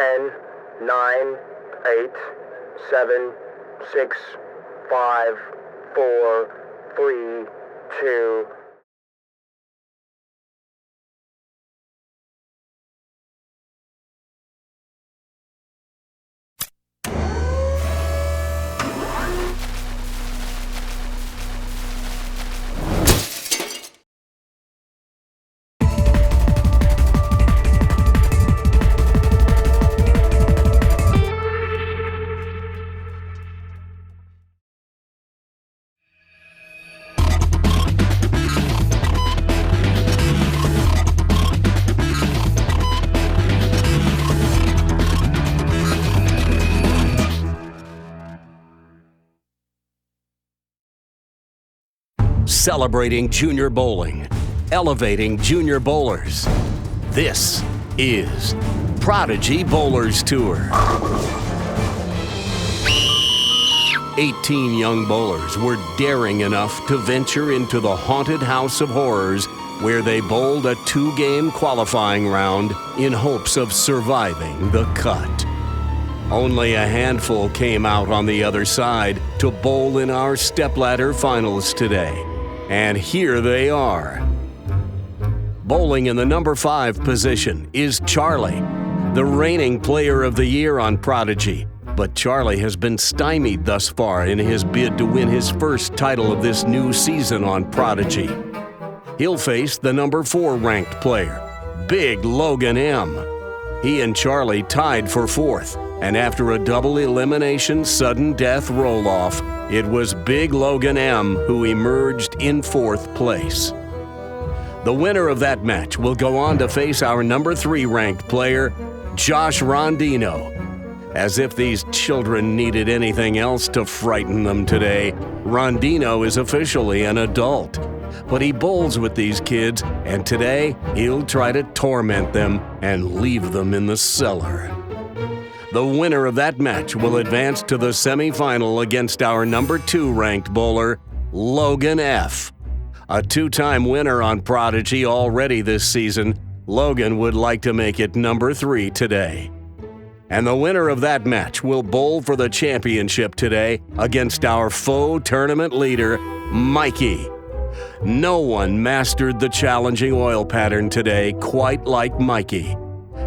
10, 9, 8, 7, 6, 5, 4, 3, 2. Celebrating junior bowling, elevating junior bowlers. This is Prodigy Bowlers Tour. 18 young bowlers were daring enough to venture into the haunted house of horrors where they bowled a 2-game qualifying round in hopes of surviving the cut. Only a handful came out on the other side to bowl in our stepladder finals today. And here they are. Bowling in the number 5 position is Charlie, the reigning player of the year on Prodigy. But Charlie has been stymied thus far in his bid to win his first title of this new season on Prodigy. He'll face the number 4 ranked player, Big Logan M. He and Charlie tied for 4th, and after a double elimination sudden death roll-off, it was Big Logan M who emerged in 4th place. The winner of that match will go on to face our number 3 ranked player, Josh Rondino. As if these children needed anything else to frighten them today, Rondino is officially an adult. But he bowls with these kids, and today he'll try to torment them and leave them in the cellar. The winner of that match will advance to the semifinal against our number 2 ranked bowler, Logan F. A 2-time winner on Prodigy already this season, Logan would like to make it number 3 today. And the winner of that match will bowl for the championship today against our faux tournament leader, Mikey. No one mastered the challenging oil pattern today quite like Mikey.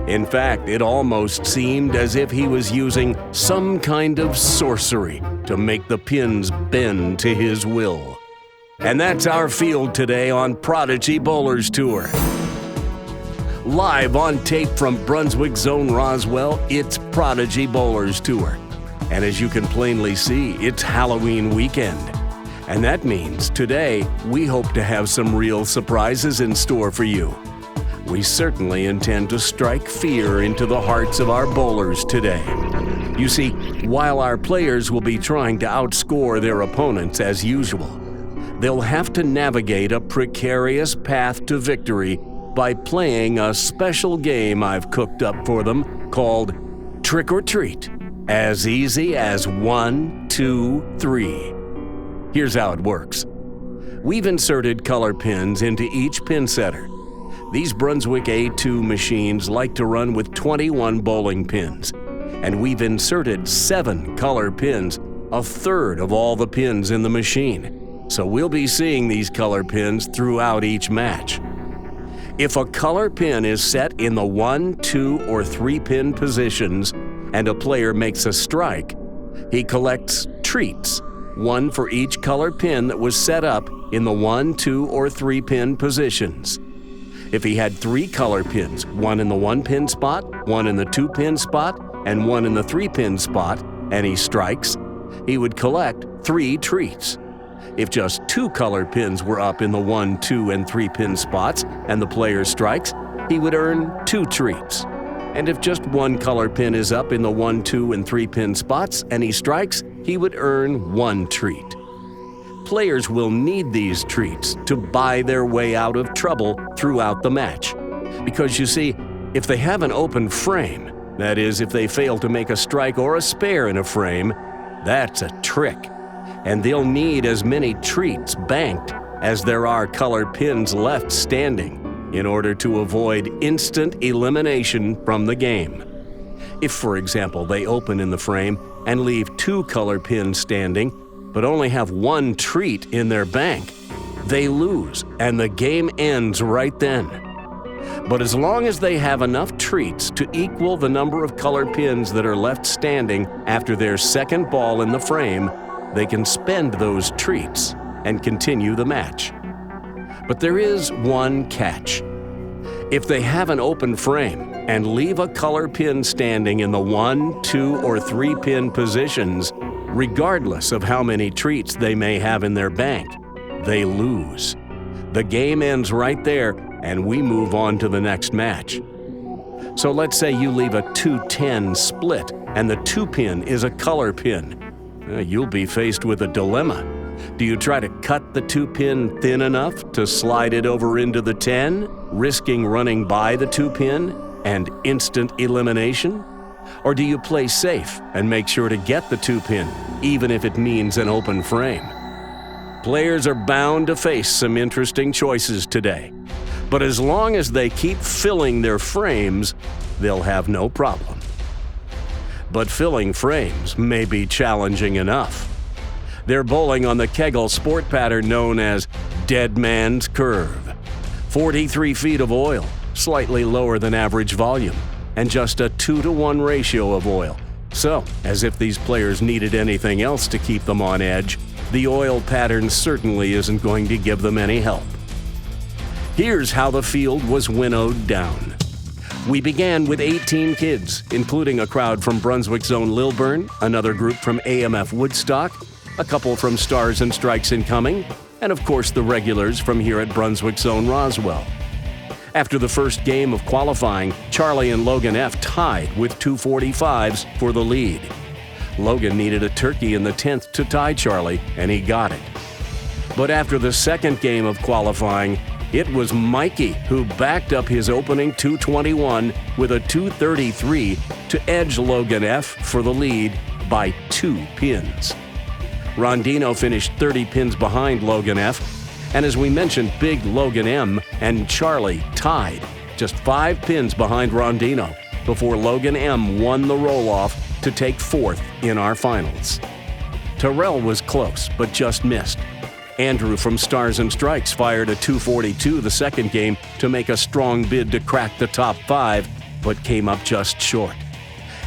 In fact, it almost seemed as if he was using some kind of sorcery to make the pins bend to his will. And that's our field today on Prodigy Bowlers Tour. Live on tape from Brunswick Zone Roswell, it's Prodigy Bowlers Tour. And as you can plainly see, it's Halloween weekend. And that means today we hope to have some real surprises in store for you. We certainly intend to strike fear into the hearts of our bowlers today. You see, while our players will be trying to outscore their opponents as usual, they'll have to navigate a precarious path to victory by playing a special game I've cooked up for them called Trick or Treat. As easy as 1, 2, 3. Here's how it works. We've inserted color pins into each pin setter. These Brunswick A2 machines like to run with 21 bowling pins, and we've inserted 7 color pins, a third of all the pins in the machine. So we'll be seeing these color pins throughout each match. If a color pin is set in the 1, 2, or 3 pin positions and a player makes a strike, he collects treats, 1 for each color pin that was set up in the 1, 2, or 3 pin positions. If he had 3 color pins, 1 in the 1 pin spot, 1 in the 2 pin spot, and 1 in the 3 pin spot, and he strikes, he would collect 3 treats. If just 2 color pins were up in the 1, 2, and 3 pin spots, and the player strikes, he would earn 2 treats. And if just 1 color pin is up in the 1, 2, and 3 pin spots, and he strikes, he would earn 1 treat. Players will need these treats to buy their way out of trouble throughout the match. Because you see, if they have an open frame, that is, if they fail to make a strike or a spare in a frame, that's a trick. And they'll need as many treats banked as there are colored pins left standing in order to avoid instant elimination from the game. If, for example, they open in the frame and leave 2 color pins standing, but only have 1 treat in their bank, they lose and the game ends right then. But as long as they have enough treats to equal the number of color pins that are left standing after their second ball in the frame, they can spend those treats and continue the match. But there is one catch. If they have an open frame and leave a color pin standing in the 1, 2, or 3 pin positions, regardless of how many treats they may have in their bank, they lose. The game ends right there and we move on to the next match. So let's say you leave a 2-10 split and the 2 pin is a color pin. You'll be faced with a dilemma. Do you try to cut the 2 pin thin enough to slide it over into the 10, risking running by the 2 pin and instant elimination? Or do you play safe and make sure to get the 2 pin, even if it means an open frame? Players are bound to face some interesting choices today. But as long as they keep filling their frames, they'll have no problem. But filling frames may be challenging enough. They're bowling on the Kegel sport pattern known as Dead Man's Curve. 43 feet of oil, slightly lower than average volume, and just a 2-to-1 ratio of oil. So, as if these players needed anything else to keep them on edge, the oil pattern certainly isn't going to give them any help. Here's how the field was winnowed down. We began with 18 kids, including a crowd from Brunswick Zone Lilburn, another group from AMF Woodstock, a couple from Stars and Strikes Incoming, and of course the regulars from here at Brunswick Zone Roswell. After the first game of qualifying, Charlie and Logan F. tied with 245s for the lead. Logan needed a turkey in the 10th to tie Charlie, and he got it. But after the second game of qualifying, it was Mikey who backed up his opening 221 with a 233 to edge Logan F. for the lead by 2 pins. Rondino finished 30 pins behind Logan F., and as we mentioned, Big Logan M. and Charlie tied, just 5 pins behind Rondino, before Logan M. won the roll-off to take 4th in our finals. Terrell was close, but just missed. Andrew from Stars and Strikes fired a 242 the second game to make a strong bid to crack the top 5, but came up just short.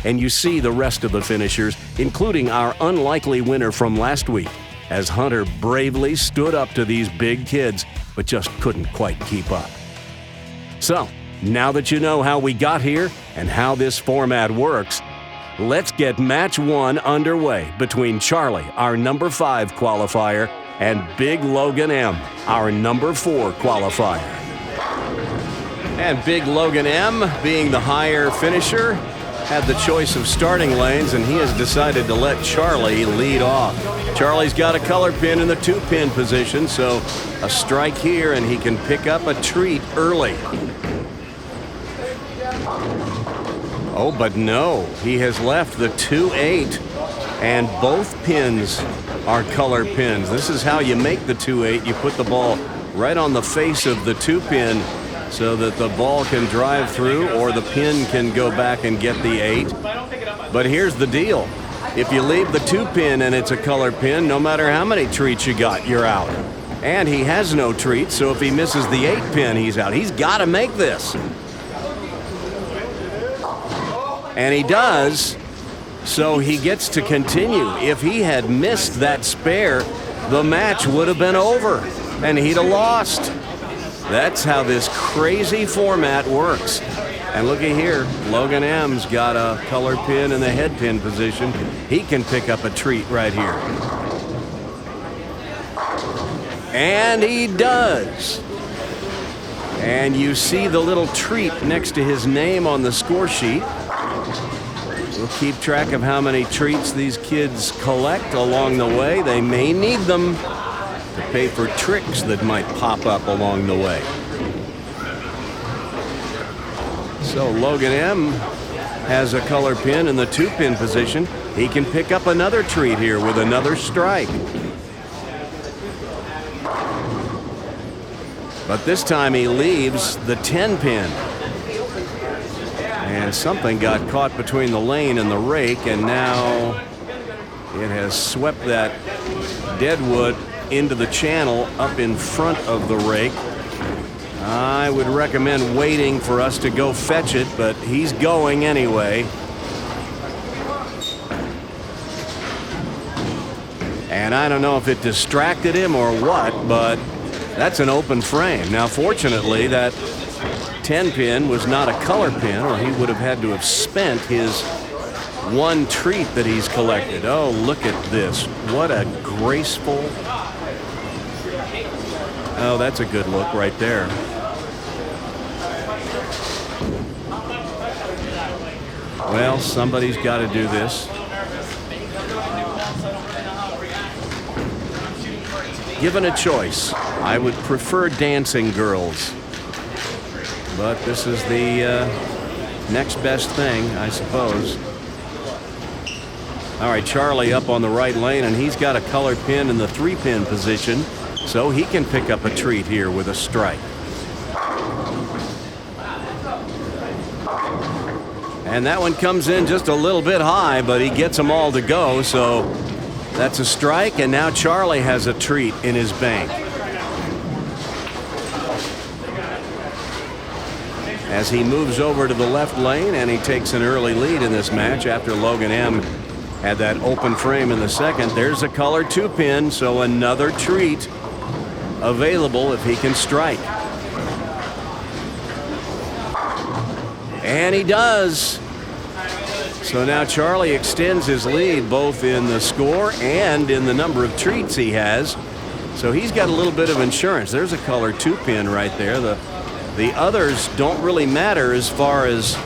And you see the rest of the finishers, including our unlikely winner from last week, as Hunter bravely stood up to these big kids, but just couldn't quite keep up. So, now that you know how we got here and how this format works, let's get match 1 underway between Charlie, our number 5 qualifier, and Big Logan M., our number 4 qualifier. And Big Logan M., being the higher finisher, had the choice of starting lanes, and he has decided to let Charlie lead off. Charlie's got a color pin in the 2-pin position, so a strike here and he can pick up a treat early. Oh, but no, he has left the 2-8, and both pins are color pins. This is how you make the 2-8. You put the ball right on the face of the 2-pin so that the ball can drive through or the pin can go back and get the 8. But here's the deal. If you leave the 2-pin and it's a color pin, no matter how many treats you got, you're out. And he has no treats, so if he misses the 8-pin, he's out. He's got to make this. And he does, so he gets to continue. If he had missed that spare, the match would have been over, and he'd have lost. That's how this crazy format works. And looky here, Logan M's got a color pin in the head pin position. He can pick up a treat right here. And he does. And you see the little treat next to his name on the score sheet. We'll keep track of how many treats these kids collect along the way. They may need them to pay for tricks that might pop up along the way. So Logan M. has a color pin in the 2-pin position. He can pick up another treat here with another strike. But this time he leaves the 10-pin. And something got caught between the lane and the rake, and now it has swept that dead wood into the channel up in front of the rake. I would recommend waiting for us to go fetch it, but he's going anyway. And I don't know if it distracted him or what, but that's an open frame. Now, fortunately, that 10-pin was not a color pin, or he would have had to have spent his one treat that he's collected. Oh, look at this. What a graceful... Oh, that's a good look right there. Well, somebody's got to do this. Given a choice, I would prefer dancing girls. But this is the next best thing, I suppose. All right, Charlie up on the right lane, and he's got a colored pin in the 3-pin position, so he can pick up a treat here with a strike. And that one comes in just a little bit high, but he gets them all to go, so that's a strike, and now Charlie has a treat in his bank. As he moves over to the left lane, and he takes an early lead in this match after Logan M. had that open frame in the second. There's a colored 2-pin, so another treat available if he can strike. And he does. So now Charlie extends his lead both in the score and in the number of treats he has. So he's got a little bit of insurance. There's a colored 2-pin right there. The others don't really matter as far as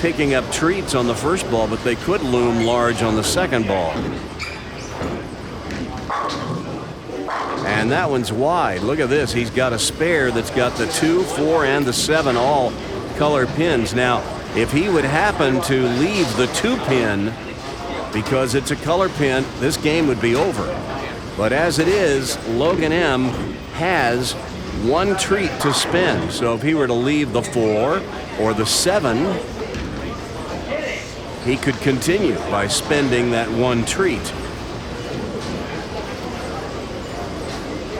picking up treats on the first ball, but they could loom large on the second ball. And that one's wide. Look at this. He's got a spare that's got the 2, 4, and the 7 all color pins. Now, if he would happen to leave the 2-pin because it's a color pin, this game would be over. But as it is, Logan M. has one treat to spend. So if he were to leave the 4 or the 7, he could continue by spending that one treat.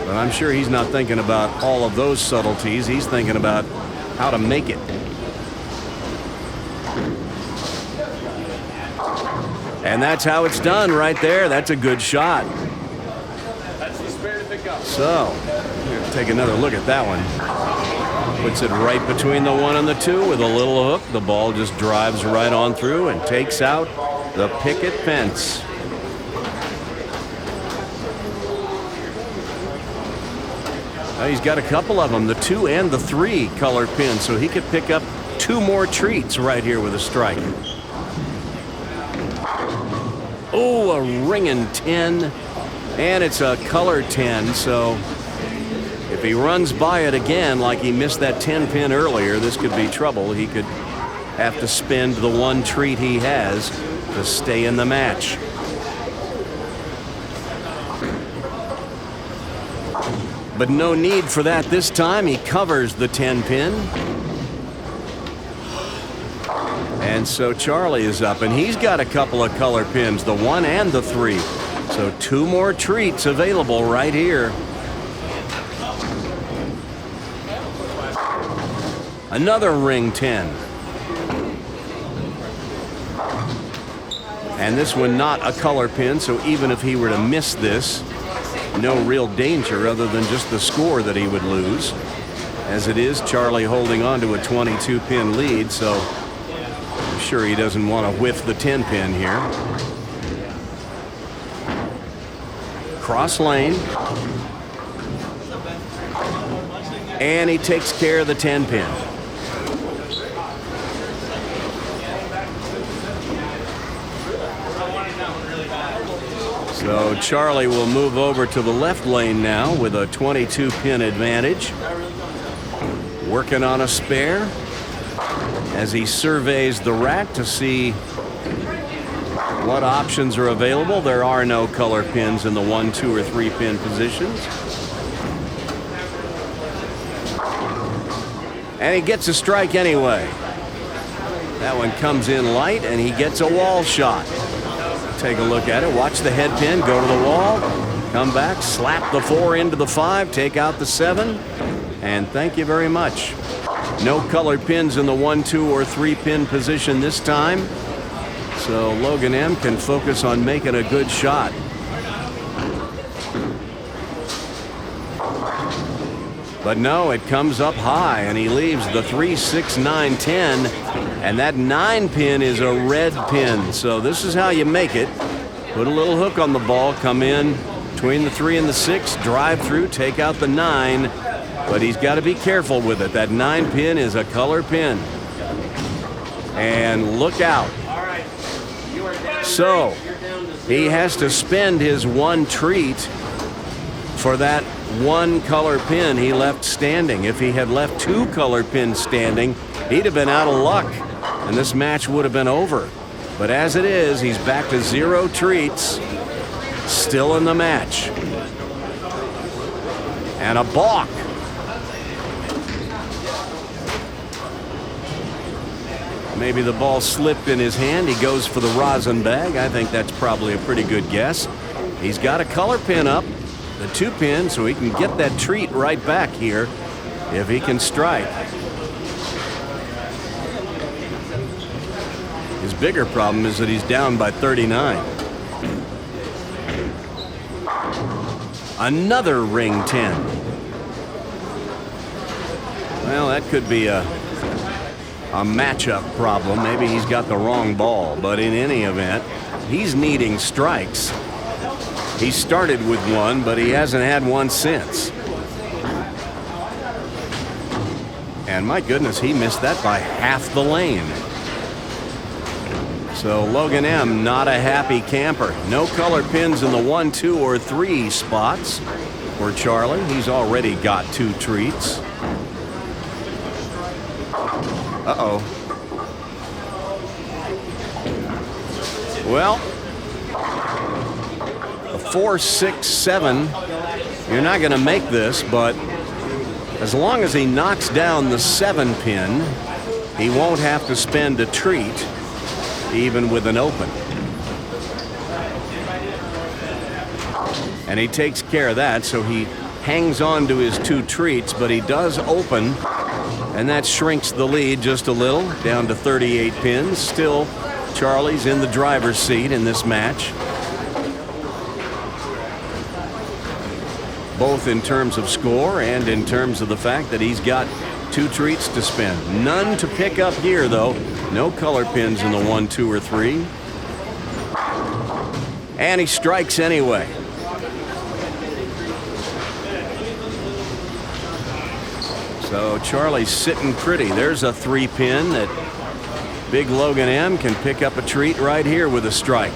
But I'm sure he's not thinking about all of those subtleties. He's thinking about how to make it. And that's how it's done right there. That's a good shot. So, we'll take another look at that one. Puts it right between the 1 and the 2 with a little hook. The ball just drives right on through and takes out the picket fence. Now he's got a couple of them, the 2 and the 3 color pins, so he could pick up 2 more treats right here with a strike. Oh, a ringing 10, and it's a color 10, so if he runs by it again like he missed that 10-pin earlier, this could be trouble. He could have to spend the one treat he has to stay in the match. But no need for that this time. He covers the 10-pin. And so Charlie is up, and he's got a couple of color pins, the 1 and the 3. So 2 more treats available right here. Another ring 10. And this one not a color pin, so even if he were to miss this, no real danger other than just the score that he would lose. As it is, Charlie holding on to a 22-pin lead, so I'm sure he doesn't want to whiff the 10-pin here. Cross lane. And he takes care of the 10-pin. So Charlie will move over to the left lane now with a 22-pin advantage. Working on a spare as he surveys the rack to see what options are available. There are no color pins in the 1, 2, or 3-pin positions. And he gets a strike anyway. That one comes in light, and he gets a wall shot. Take a look at it. Watch the head pin go to the wall. Come back, slap the 4 into the 5, take out the 7, and thank you very much. No colored pins in the 1, 2, or 3 pin position this time. So Logan M. can focus on making a good shot. But no, it comes up high, and he leaves the 3, 6, 9, 10. And that 9 pin is a red pin. So this is how you make it. Put a little hook on the ball, come in between the 3 and the 6, drive through, take out the 9. But he's got to be careful with it. That 9 pin is a color pin. And look out. So he has to spend his 1 treat for that 1 color pin he left standing. If he had left 2 color pins standing, he'd have been out of luck, and this match would have been over. But as it is, he's back to 0 treats, still in the match. And a balk. Maybe the ball slipped in his hand. He goes for the rosin bag. I think that's probably a pretty good guess. He's got a color pin up, the 2 pin, so he can get that treat right back here if he can strike. His bigger problem is that he's down by 39. Another ring 10. Well, that could be a matchup problem. Maybe he's got the wrong ball, but in any event, he's needing strikes. He started with 1, but he hasn't had 1 since. And my goodness, he missed that by half the lane. So Logan M. not a happy camper. No color pins in the 1, 2, or 3 spots for Charlie. He's already got 2 treats. Uh-oh. Well, a 4, 6, 7. You're not going to make this, but as long as he knocks down the 7 pin, he won't have to spend a treat, even with an open. And he takes care of that, so he hangs on to his 2 treats, but he does open. And that shrinks the lead just a little, down to 38 pins. Still, Charlie's in the driver's seat in this match. Both in terms of score and in terms of the fact that he's got 2 treats to spend. None to pick up here, though. No color pins in the 1, 2, or 3. And he strikes anyway. So Charlie's sitting pretty. There's a 3 pin that big Logan M. can pick up a treat right here with a strike.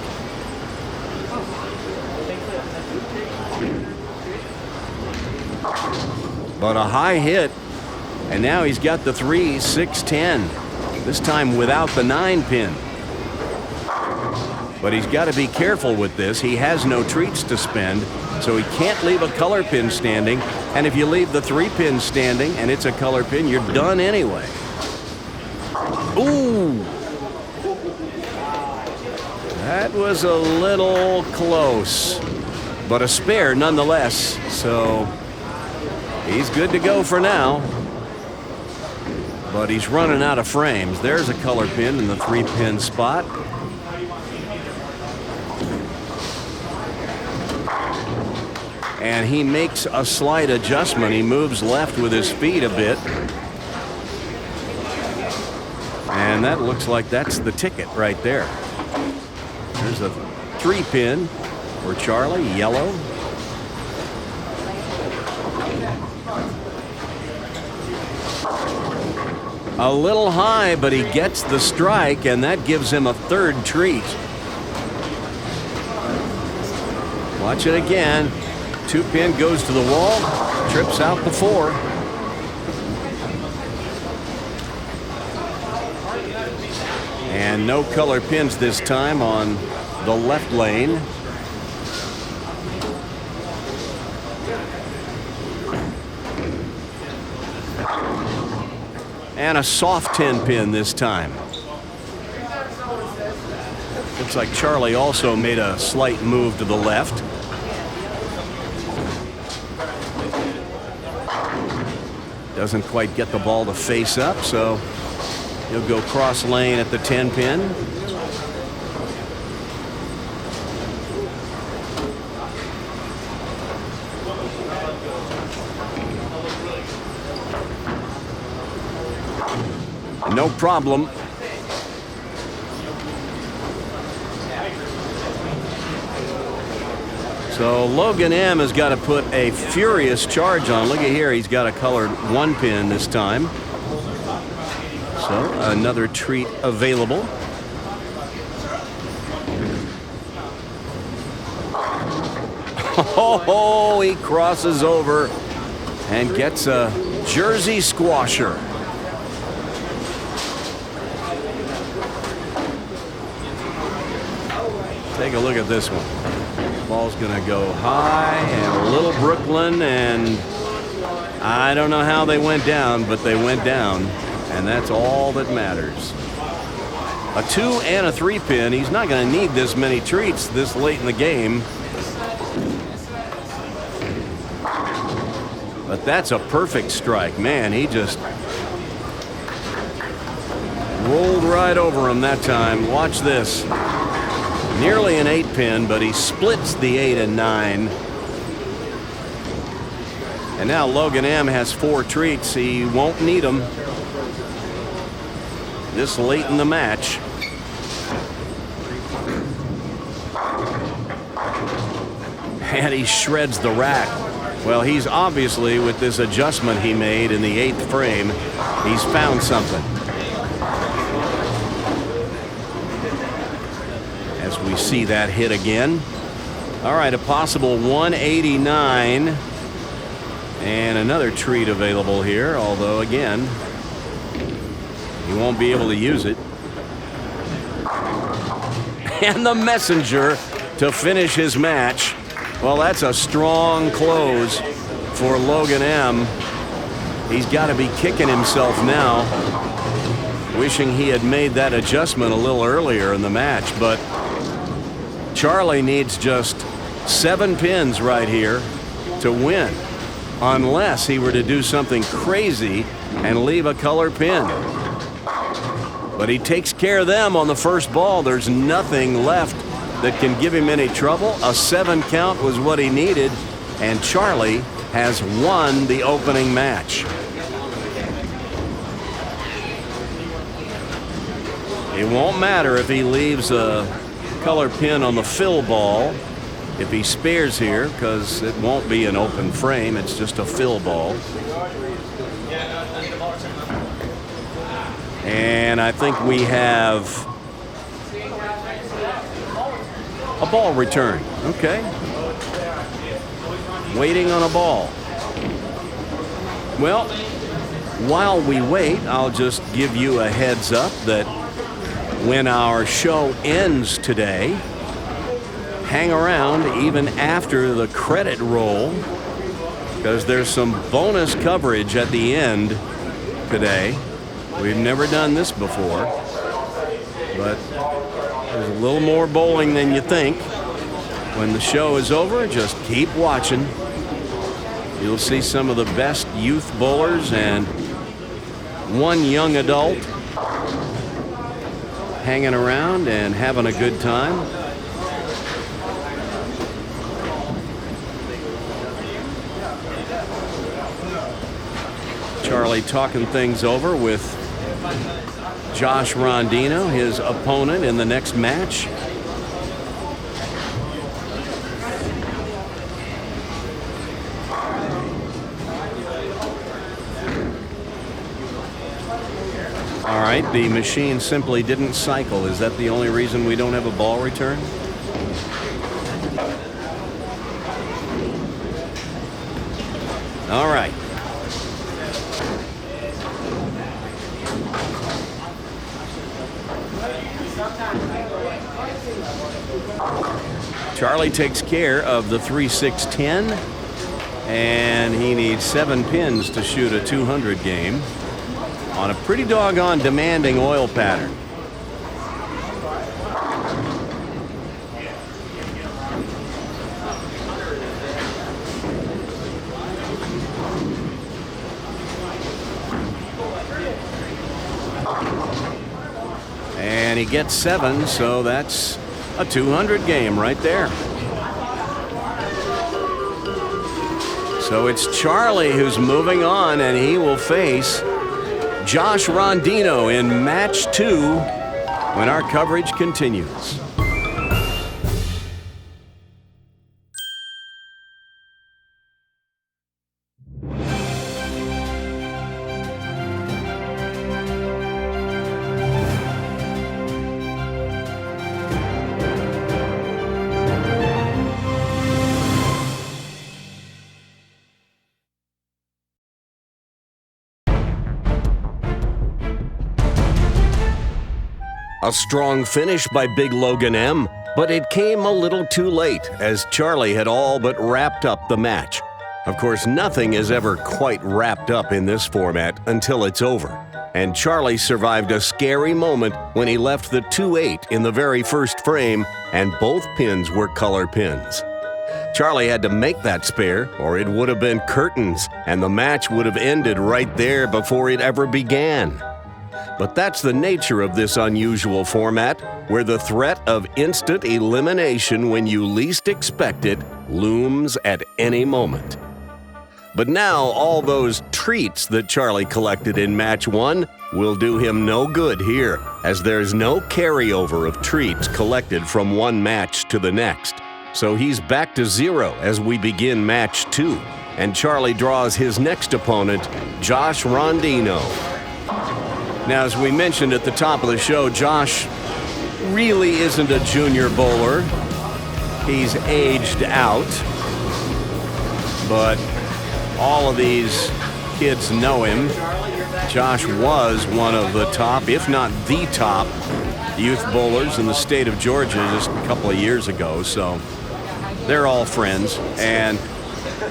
But a high hit, and now he's got the 3, 6, 10. This time without the 9 pin. But he's got to be careful with this. He has no treats to spend, so he can't leave a color pin standing. And if you leave the 3 pin standing and it's a color pin, you're done anyway. Ooh! That was a little close, but a spare nonetheless. So he's good to go for now. But he's running out of frames. There's a color pin in the 3 pin spot. And he makes a slight adjustment. He moves left with his feet a bit. And that looks like that's the ticket right there. There's a 3 pin for Charlie, yellow. A little high, but he gets the strike, and that gives him a 3rd treat. Watch it again. 2 pin goes to the wall, trips out the 4. And no color pins this time on the left lane. And a soft 10 pin this time. Looks like Charlie also made a slight move to the left. Doesn't quite get the ball to face up, so he'll go cross lane at the 10 pin. No problem. So Logan M has got to put a furious charge on. Look at here, he's got a colored 1 pin this time. So another treat available. Oh, he crosses over and gets a Jersey squasher. Take a look at this one. Ball's going to go high and a little Brooklyn, and I don't know how they went down, but they went down, and that's all that matters. A 2 and a 3 pin. He's not going to need this many treats this late in the game. But that's a perfect strike. Man, he just rolled right over him that time. Watch this. Nearly an 8 pin, but he splits the 8 and 9. And now Logan M has 4 treats. He won't need them this late in the match. And he shreds the rack. Well, he's obviously, with this adjustment he made in the 8th frame, he's found something. As we see that hit again. All right, a possible 189. And another treat available here, although again, he won't be able to use it. And the messenger to finish his match. Well, that's a strong close for Logan M. He's got to be kicking himself now, wishing he had made that adjustment a little earlier in the match. But Charlie needs just 7 pins right here to win, unless he were to do something crazy and leave a color pin. But he takes care of them on the first ball. There's nothing left that can give him any trouble. A 7 count was what he needed, and Charlie has won the opening match. It won't matter if he leaves a color pin on the fill ball if he spares here, because it won't be an open frame. It's just a fill ball. And I think we have a ball return. Okay. Waiting on a ball. Well, while we wait, I'll just give you a heads up that when our show ends today, hang around even after the credit roll, because there's some bonus coverage at the end today. We've never done this before, but there's a little more bowling than you think. When the show is over, just keep watching. You'll see some of the best youth bowlers and one young adult hanging around and having a good time. Charlie talking things over with Josh Rondino, his opponent in the next match. All right, the machine simply didn't cycle. Is that the only reason we don't have a ball return? All right. Charlie takes care of the 3-6-10, and he needs 7 pins to shoot a 200 game on a pretty doggone demanding oil pattern. And he gets 7, so that's a 200 game right there. So it's Charlie who's moving on, and he will face Josh Rondino in match 2 when our coverage continues. A strong finish by Big Logan M, but it came a little too late as Charlie had all but wrapped up the match. Of course, nothing is ever quite wrapped up in this format until it's over. And Charlie survived a scary moment when he left the 2-8 in the very first frame and both pins were color pins. Charlie had to make that spare or it would have been curtains and the match would have ended right there before it ever began. But that's the nature of this unusual format, where the threat of instant elimination when you least expect it looms at any moment. But now all those treats that Charlie collected in match 1 will do him no good here, as there's no carryover of treats collected from one match to the next. So he's back to 0 as we begin match 2, and Charlie draws his next opponent, Josh Rondino. Now, as we mentioned at the top of the show, Josh really isn't a junior bowler. He's aged out. But all of these kids know him. Josh was one of the top, if not the top, youth bowlers in the state of Georgia just a couple of years ago. So they're all friends. And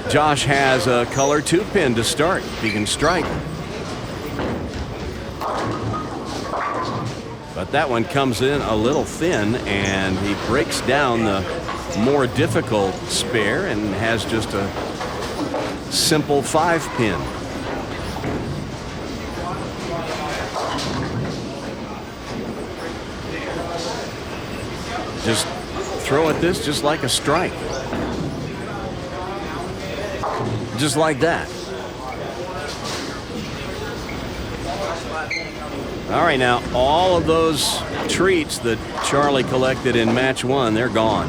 Josh has a color 2 pin to start. He can strike. But that one comes in a little thin, and he breaks down the more difficult spare and has just a simple 5 pin. Just throw at this just like a strike. Just like that. All right, now, all of those treats that Charlie collected in match 1, they're gone.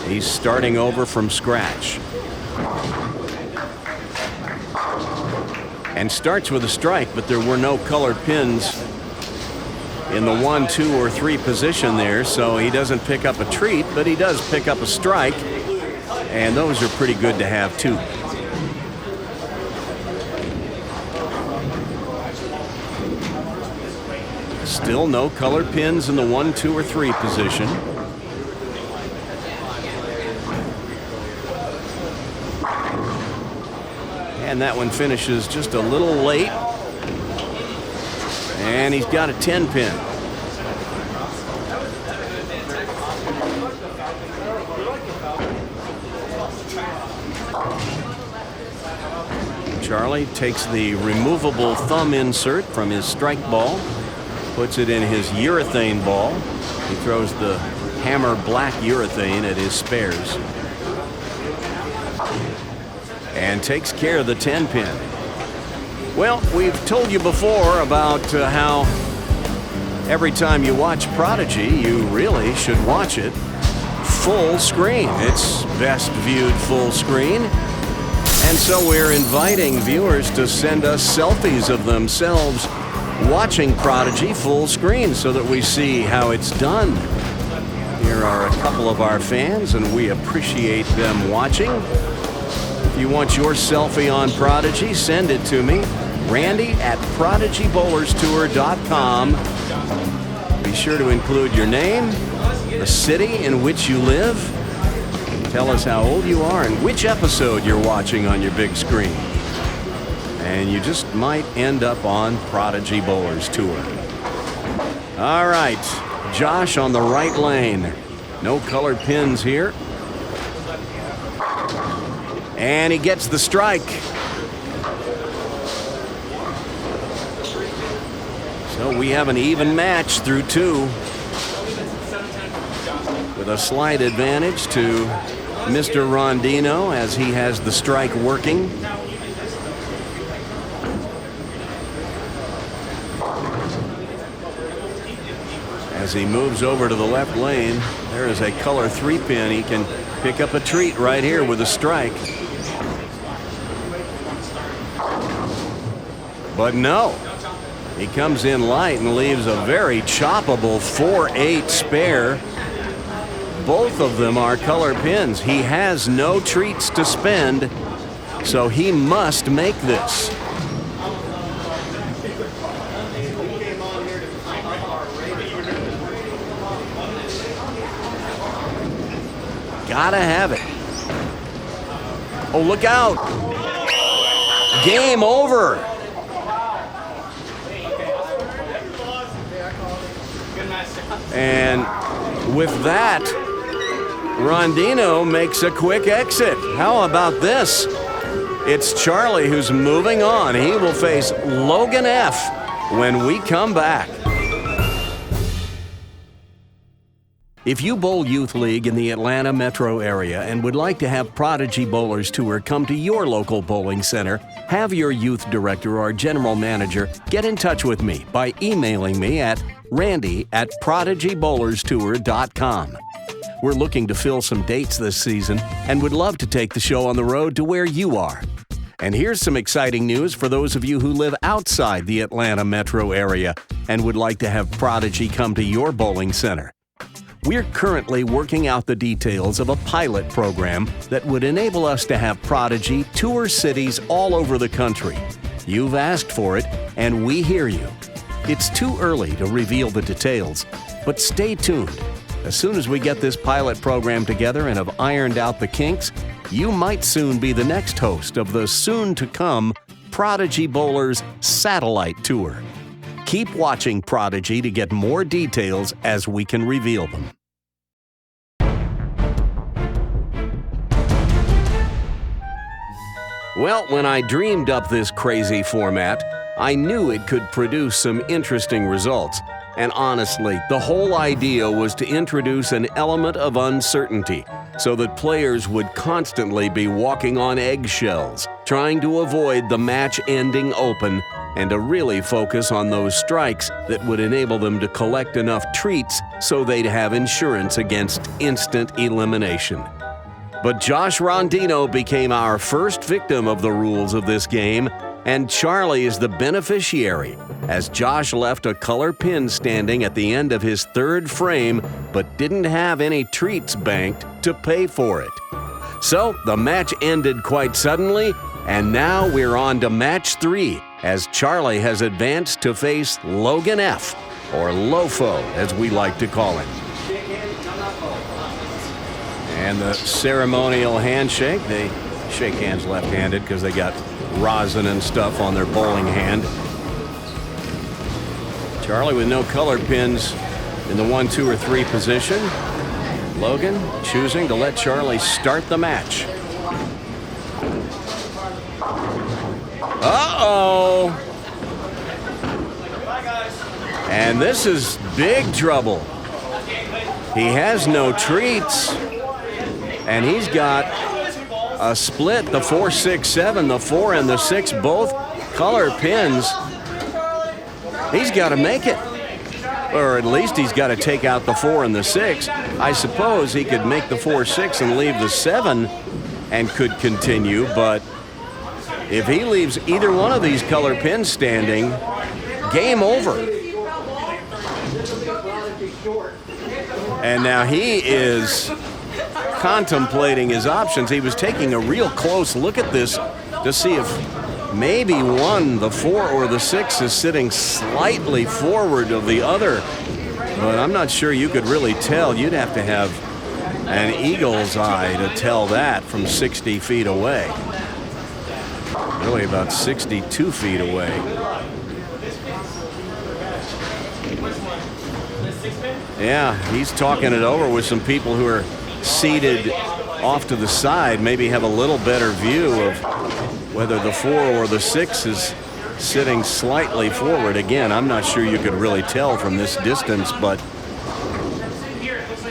He's starting over from scratch. And starts with a strike, but there were no colored pins in the 1, 2, or 3 position there, so he doesn't pick up a treat, but he does pick up a strike, and those are pretty good to have, too. Still no colored pins in the 1, 2, or 3 position. And that one finishes just a little late. And he's got a 10 pin. Charlie takes the removable thumb insert from his strike ball, puts it in his urethane ball. He throws the hammer black urethane at his spares. And takes care of the 10 pin. Well, we've told you before about how every time you watch Prodigy, you really should watch it full screen. It's best viewed full screen. And so we're inviting viewers to send us selfies of themselves watching Prodigy full screen so that we see how it's done. Here are a couple of our fans, and we appreciate them watching. If you want your selfie on Prodigy, send it to me, Randy@PRODIGYBowlersTour.com. Be sure to include your name, the city in which you live. Tell us how old you are and which episode you're watching on your big screen. And you just might end up on Prodigy Bowlers Tour. All right, Josh on the right lane. No colored pins here. And he gets the strike. So we have an even match through 2. with a slight advantage to Mr. Rondino as he has the strike working. As he moves over to the left lane, there is a color 3-pin. He can pick up a treat right here with a strike. But no, he comes in light and leaves a very choppable 4-8 spare. Both of them are color pins. He has no treats to spend, so he must make this. Gotta have it. Oh, look out. Game over. And with that, Rondino makes a quick exit. How about this? It's Charlie who's moving on. He will face Logan F. when we come back. If you bowl Youth League in the Atlanta metro area and would like to have Prodigy Bowlers Tour come to your local bowling center, have your youth director or general manager get in touch with me by emailing me at randy@prodigybowlerstour.com. We're looking to fill some dates this season and would love to take the show on the road to where you are. And here's some exciting news for those of you who live outside the Atlanta metro area and would like to have Prodigy come to your bowling center. We're currently working out the details of a pilot program that would enable us to have Prodigy tour cities all over the country. You've asked for it, and we hear you. It's too early to reveal the details, but stay tuned. As soon as we get this pilot program together and have ironed out the kinks, you might soon be the next host of the soon-to-come Prodigy Bowlers Satellite Tour. Keep watching Prodigy to get more details as we can reveal them. Well, when I dreamed up this crazy format, I knew it could produce some interesting results. And honestly, the whole idea was to introduce an element of uncertainty so that players would constantly be walking on eggshells, trying to avoid the match ending open and to really focus on those strikes that would enable them to collect enough treats so they'd have insurance against instant elimination. But Josh Rondino became our first victim of the rules of this game, and Charlie is the beneficiary, as Josh left a color pin standing at the end of his third frame but didn't have any treats banked to pay for it. So the match ended quite suddenly, and now we're on to match 3, as Charlie has advanced to face Logan F., or Lofo, as we like to call him. And the ceremonial handshake, they shake hands left-handed because they got rosin and stuff on their bowling hand. Charlie with no color pins in the 1, 2, or 3 position. Logan choosing to let Charlie start the match. Uh-oh! And this is big trouble. He has no treats. And he's got a split, the 4, 6, 7, the 4 and the 6, both color pins. He's got to make it. Or at least he's got to take out the 4 and the 6. I suppose he could make the 4, 6 and leave the 7 and could continue, but if he leaves either one of these color pins standing, game over. And now he is contemplating his options. He was taking a real close look at this to see if maybe one, the 4 or the 6, is sitting slightly forward of the other. But I'm not sure you could really tell. You'd have to have an eagle's eye to tell that from 60 feet away. Really about 62 feet away. Yeah, he's talking it over with some people who are seated off to the side, maybe have a little better view of whether the 4 or the 6 is sitting slightly forward. Again, I'm not sure you could really tell from this distance, but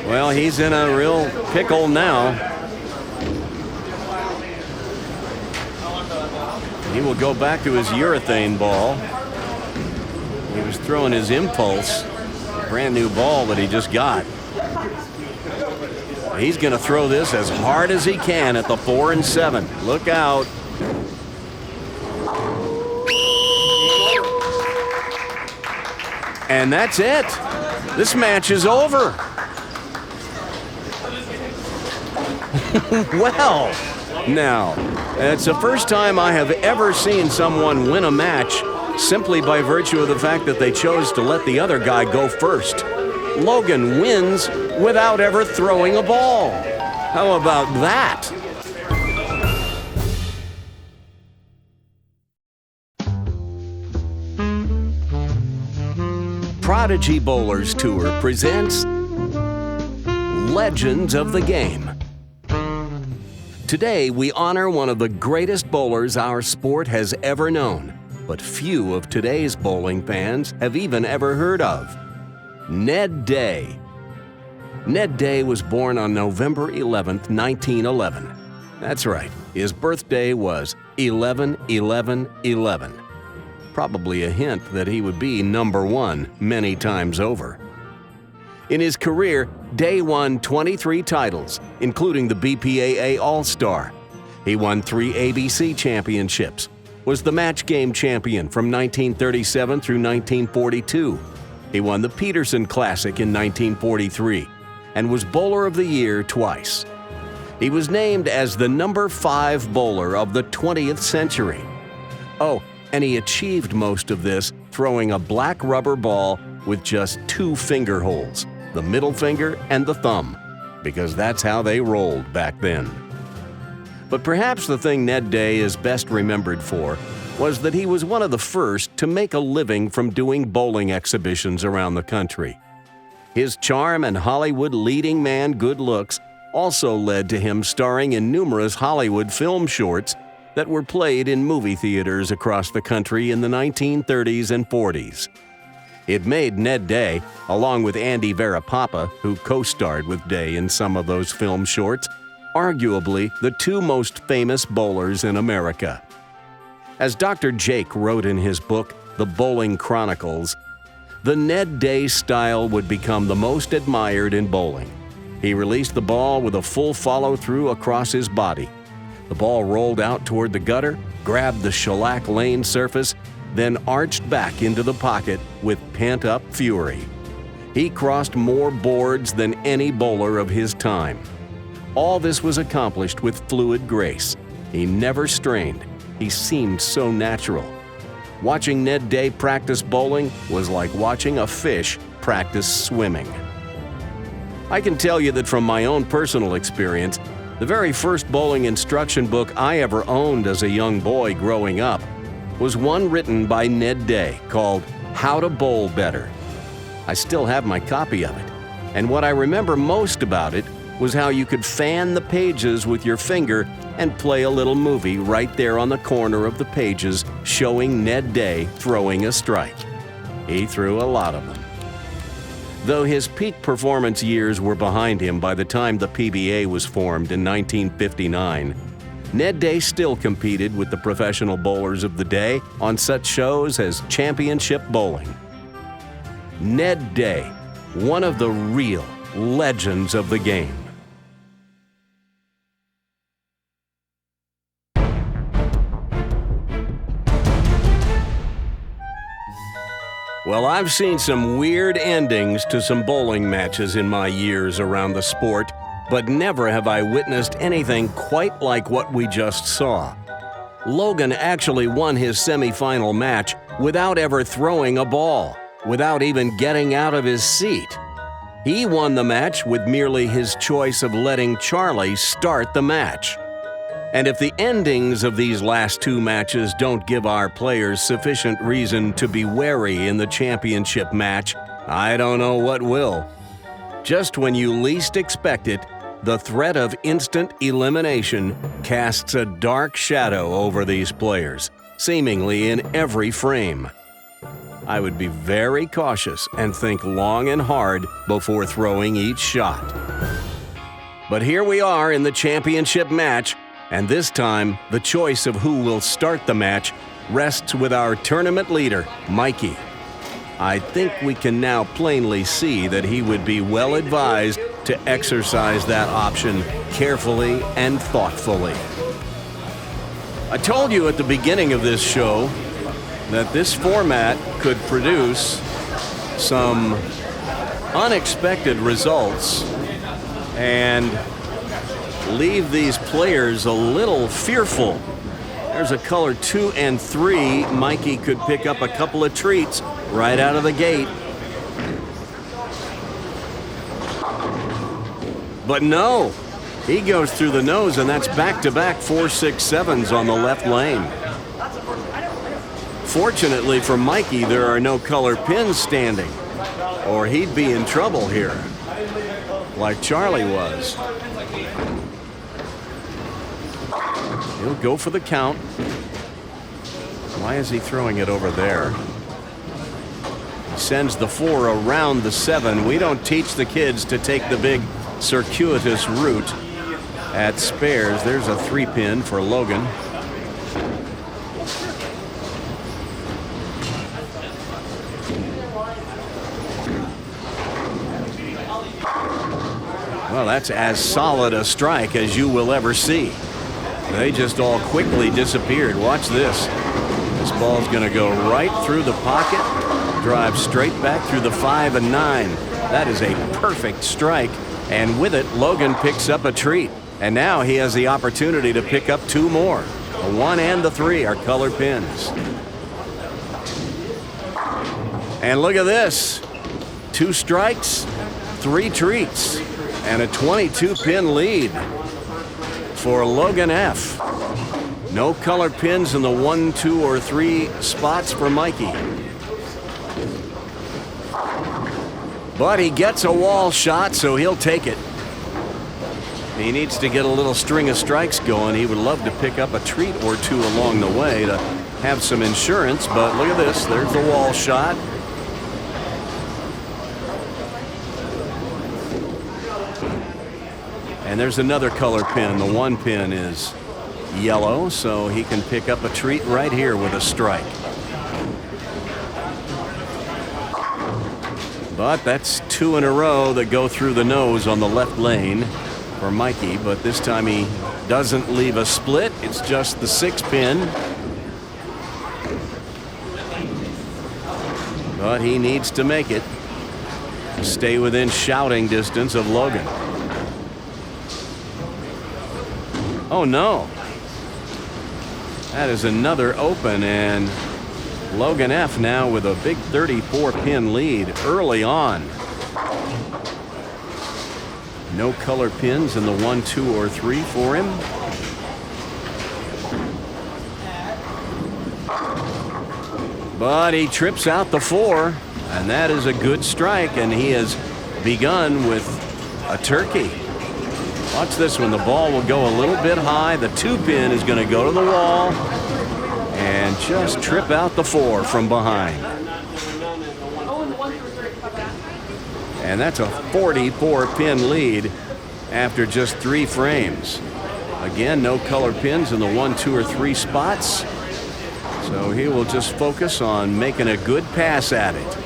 Well, he's in a real pickle now. He will go back to his urethane ball. He was throwing his impulse, brand new ball that he just got. He's going to throw this as hard as he can at the 4 and 7. Look out. And that's it. This match is over. Well, now, it's the first time I have ever seen someone win a match simply by virtue of the fact that they chose to let the other guy go first. Logan wins without ever throwing a ball. How about that? Prodigy Bowlers Tour presents Legends of the Game. Today, we honor one of the greatest bowlers our sport has ever known, but few of today's bowling fans have even ever heard of. Ned Day. Ned Day was born on November 11th, 1911. That's right, his birthday was 11-11-11. Probably a hint that he would be number one many times over. In his career, Day won 23 titles, including the BPAA All-Star. He won 3 ABC championships, was the match game champion from 1937 through 1942. He won the Peterson Classic in 1943 and was Bowler of the Year twice. He was named as the number 5 bowler of the 20th century. Oh, and he achieved most of this throwing a black rubber ball with just 2 finger holes, the middle finger and the thumb, because that's how they rolled back then. But perhaps the thing Ned Day is best remembered for was that he was one of the first to make a living from doing bowling exhibitions around the country. His charm and Hollywood leading man good looks also led to him starring in numerous Hollywood film shorts that were played in movie theaters across the country in the 1930s and 40s. It made Ned Day, along with Andy Varapapa, who co-starred with Day in some of those film shorts, arguably the 2 most famous bowlers in America. As Dr. Jake wrote in his book, The Bowling Chronicles, the Ned Day style would become the most admired in bowling. He released the ball with a full follow-through across his body. The ball rolled out toward the gutter, grabbed the shellac lane surface, then arched back into the pocket with pent-up fury. He crossed more boards than any bowler of his time. All this was accomplished with fluid grace. He never strained. He seemed so natural. Watching Ned Day practice bowling was like watching a fish practice swimming. I can tell you that from my own personal experience, the very first bowling instruction book I ever owned as a young boy growing up was one written by Ned Day called How to Bowl Better. I still have my copy of it, and what I remember most about it was how you could fan the pages with your finger and play a little movie right there on the corner of the pages showing Ned Day throwing a strike. He threw a lot of them. Though his peak performance years were behind him by the time the PBA was formed in 1959, Ned Day still competed with the professional bowlers of the day on such shows as Championship Bowling. Ned Day, one of the real legends of the game. Well, I've seen some weird endings to some bowling matches in my years around the sport, but never have I witnessed anything quite like what we just saw. Logan actually won his semifinal match without ever throwing a ball, without even getting out of his seat. He won the match with merely his choice of letting Charlie start the match. And if the endings of these last 2 matches don't give our players sufficient reason to be wary in the championship match, I don't know what will. Just when you least expect it, the threat of instant elimination casts a dark shadow over these players, seemingly in every frame. I would be very cautious and think long and hard before throwing each shot. But here we are in the championship match, and this time the choice of who will start the match rests with our tournament leader, Mikey. I think we can now plainly see that he would be well advised to exercise that option carefully and thoughtfully. I told you at the beginning of this show that this format could produce some unexpected results and leave these players a little fearful. There's a color 2 and 3. Mikey could pick up a couple of treats right out of the gate. But no, he goes through the nose, and that's back-to-back 4, 6, 7s on the left lane. Fortunately for Mikey, there are no color pins standing, or he'd be in trouble here, like Charlie was. He'll go for the count. Why is he throwing it over there? He sends the 4 around the 7. We don't teach the kids to take the big circuitous route at spares. There's a 3-pin for Logan. Well, that's as solid a strike as you will ever see. They just all quickly disappeared. Watch this. This ball's going to go right through the pocket, drive straight back through the 5 and 9. That is a perfect strike, and with it, Logan picks up a treat. And now he has the opportunity to pick up 2 more. The 1 and the 3 are color pins. And look at this. 2 strikes, 3 treats, and a 22-pin lead for Logan F. No color pins in the 1, 2, or 3 spots for Mikey. But he gets a wall shot, so he'll take it. He needs to get a little string of strikes going. He would love to pick up a treat or 2 along the way to have some insurance, but look at this. There's the wall shot. And there's another color pin. The 1 pin is yellow, so he can pick up a treat right here with a strike. But that's 2 in a row that go through the nose on the left lane for Mikey, but this time he doesn't leave a split. It's just the 6-pin. But he needs to make it to stay within shouting distance of Logan. Oh no. That is another open, and Logan F now with a big 34-pin lead early on. No color pins in the 1, 2, or 3 for him. But he trips out the 4, and that is a good strike, and he has begun with a turkey. Watch this one. The ball will go a little bit high. The 2-pin is going to go to the wall and just trip out the 4 from behind. And that's a 44-pin lead after just 3 frames. Again, no color pins in the 1, 2, or 3 spots. So he will just focus on making a good pass at it.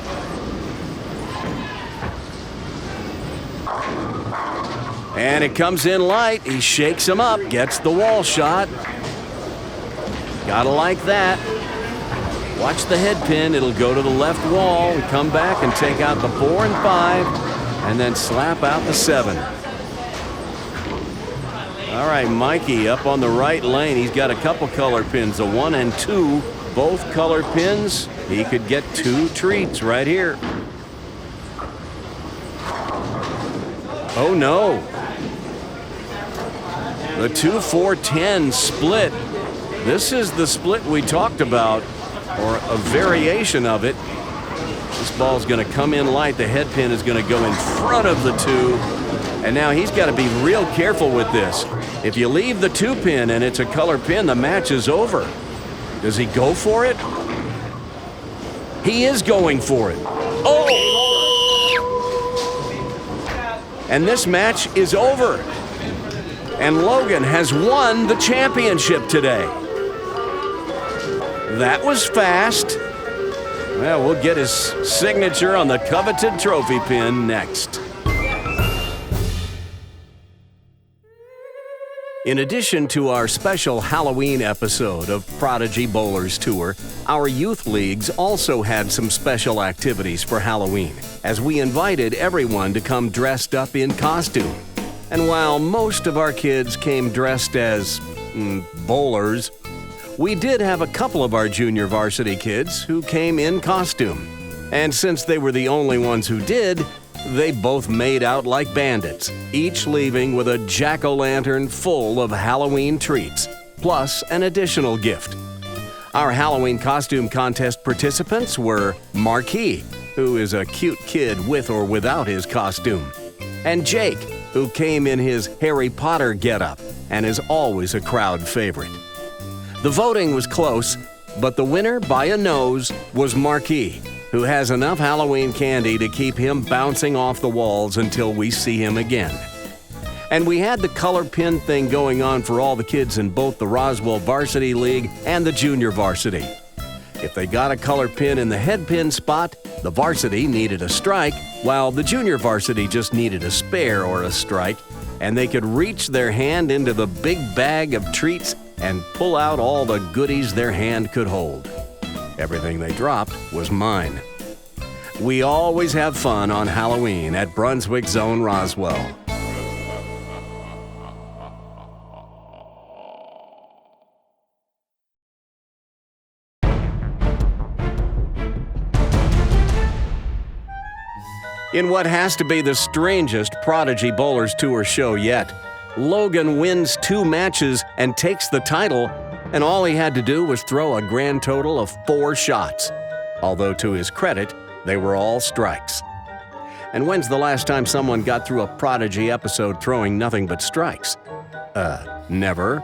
And it comes in light. He shakes him up, gets the wall shot. Gotta like that. Watch the head pin. It'll go to the left wall and come back and take out the 4 and 5 and then slap out the 7. All right, Mikey up on the right lane. He's got a couple color pins, the 1 and 2, both color pins. He could get 2 treats right here. Oh no. The 2, 4, 10 split. This is the split we talked about, or a variation of it. This ball's going to come in light. The head pin is going to go in front of the 2. And now he's got to be real careful with this. If you leave the 2 pin and it's a color pin, the match is over. Does he go for it? He is going for it. Oh! And this match is over. And Logan has won the championship today. That was fast. Well, we'll get his signature on the coveted trophy pin next. In addition to our special Halloween episode of Prodigy Bowlers Tour, our youth leagues also had some special activities for Halloween, as we invited everyone to come dressed up in costume. And while most of our kids came dressed as bowlers, we did have a couple of our junior varsity kids who came in costume. And since they were the only ones who did, they both made out like bandits, each leaving with a jack-o'-lantern full of Halloween treats, plus an additional gift. Our Halloween costume contest participants were MIKEY, who is a cute kid with or without his costume, and Jake, who came in his Harry Potter getup and is always a crowd favorite. The voting was close, but the winner by a nose was MIKEY, who has enough Halloween candy to keep him bouncing off the walls until we see him again. And we had the color pin thing going on for all the kids in both the Roswell Varsity League and the Junior Varsity. If they got a color pin in the head pin spot, the varsity needed a strike, while the Junior Varsity just needed a spare or a strike, and they could reach their hand into the big bag of treats and pull out all the goodies their hand could hold. Everything they dropped was mine. We always have fun on Halloween at Brunswick Zone Roswell. In what has to be the strangest Prodigy Bowlers Tour show yet, Logan wins 2 matches and takes the title, and all he had to do was throw a grand total of 4 shots. Although to his credit, they were all strikes. And when's the last time someone got through a Prodigy episode throwing nothing but strikes? Never.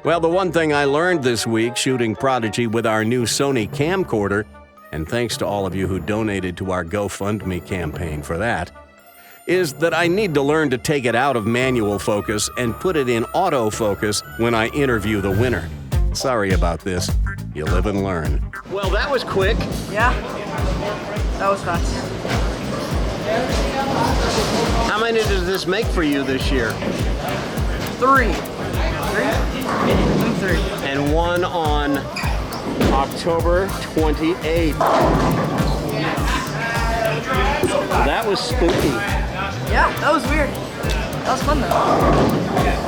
Well, the one thing I learned this week shooting Prodigy with our new Sony camcorder, and thanks to all of you who donated to our GoFundMe campaign for that, is that I need to learn to take it out of manual focus and put it in autofocus when I interview the winner. Sorry about this. You live and learn. Well, that was quick. Yeah, that was fast. How many does this make for you this year? 3. 3? And one on October 28th. That was spooky. Yeah, that was weird. That was fun though.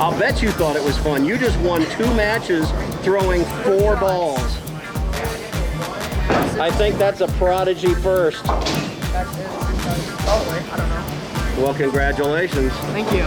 I'll bet you thought it was fun. You just won 2 matches throwing 4 balls. I think that's a Prodigy first. Probably, I don't know. Well, congratulations. Thank you.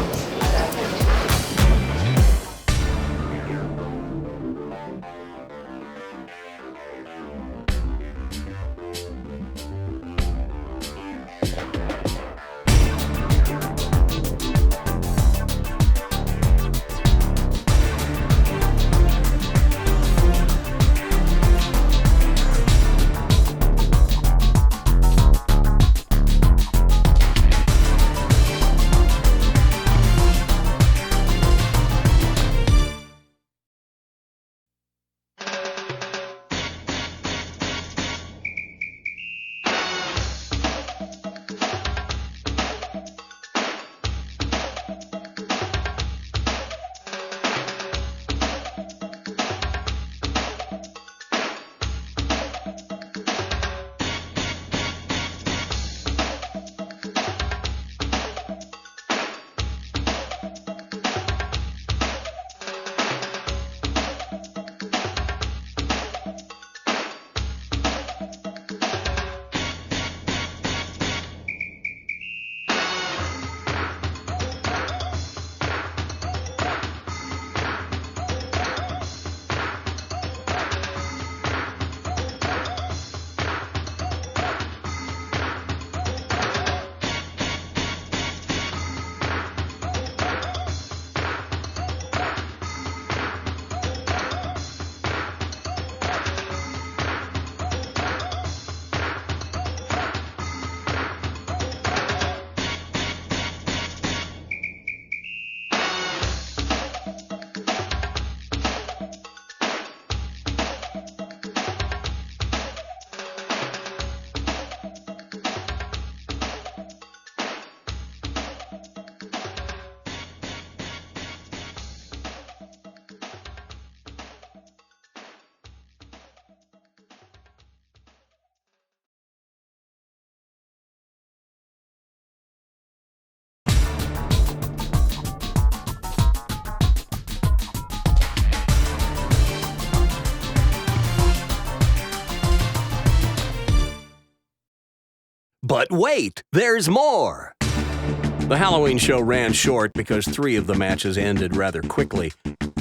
But wait, there's more! The Halloween show ran short because 3 of the matches ended rather quickly.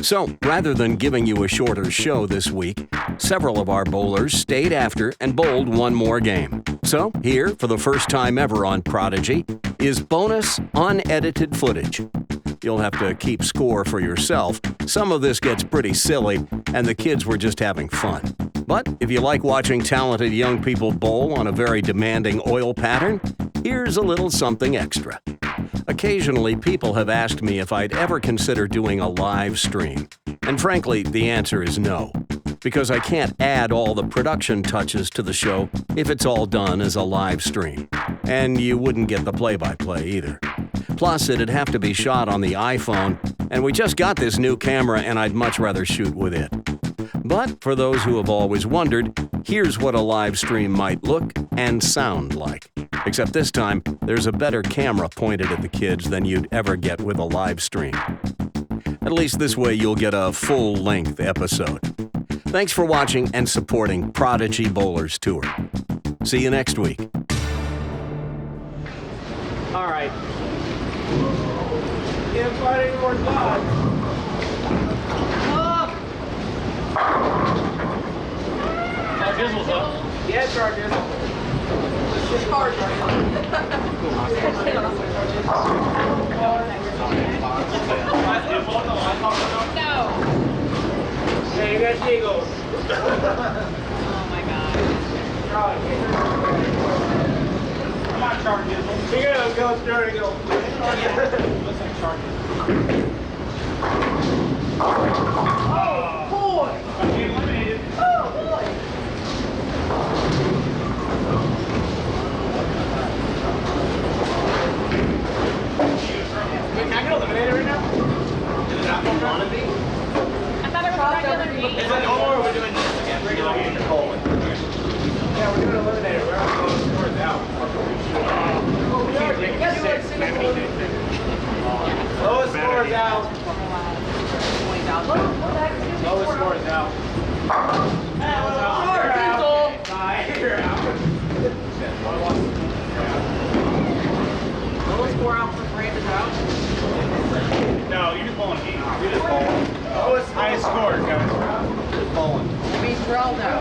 So, rather than giving you a shorter show this week, several of our bowlers stayed after and bowled one more game. So, here, for the first time ever on Prodigy, is bonus unedited footage. You'll have to keep score for yourself. Some of this gets pretty silly, and the kids were just having fun. But if you like watching talented young people bowl on a very demanding oil pattern, here's a little something extra. Occasionally, people have asked me if I'd ever consider doing a live stream. And frankly, the answer is no. Because I can't add all the production touches to the show if it's all done as a live stream. And you wouldn't get the play-by-play either. Plus, it'd have to be shot on the iPhone, and we just got this new camera and I'd much rather shoot with it. But for those who have always wondered, here's what a live stream might look and sound like. Except this time, there's a better camera pointed at the kids than you'd ever get with a live stream. At least this way you'll get a full-length episode. Thanks for watching and supporting Prodigy Bowlers Tour. See you next week. All right. Can't find any more dogs. Jizzle's up. Yeah, Char Jizzle. Char No. Hey, you got Eagles. Oh my god. Come on, Char Jizzle. Here you go, there you go. Looks like Char Jizzle. Oh, boy! I'm getting eliminated. Oh boy. Wait, can I get eliminated right now? Is it not want to be? I thought it was regular Is game. it no more or we're doing this again? Regular game. Yeah, we're doing eliminator. We're not going scores out. Lowest scores out. Lowest scores out. You're out. Lowest score out for Brandon out. No, you're just bowling a game. You're just bowling. Lowest highest score, guys. Just bowling. It means Terrell now.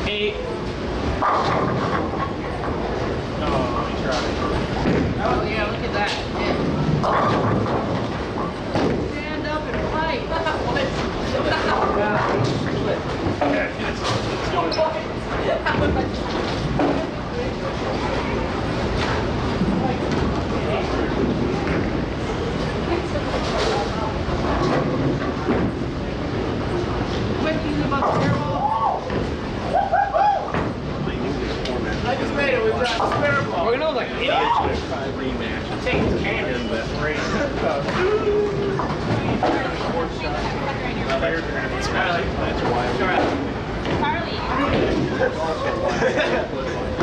8. Oh, let me try. Oh yeah, look at that. Stand up and fight. Yeah, let's go. Quick, he's about to airball. I just made it. We've got spare ball. We're gonna look like idiots with a rematch. It takes Cannon, but rain. That's why. Charlie.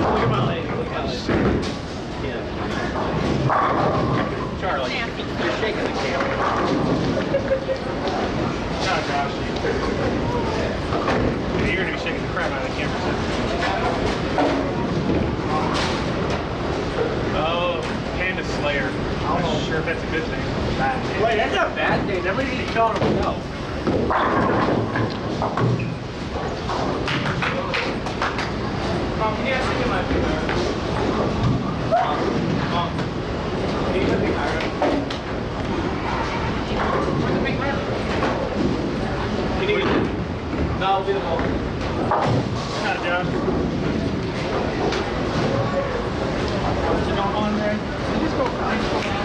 Look at my leg. Look at my leg. Charlie, you're shaking the camera. Oh gosh. You're gonna be shaking the crap out of the camera. Oh, Panda Slayer. I'm not sure if that's a good thing or a bad thing. Wait, that's not a bad thing. Nobody needs to kill himself. Mom, can you ask me my finger? Mom, can you put the iron? Where's the big man? Can you get it? No, I'll be the ball. Not John. Is it going on there? Just go on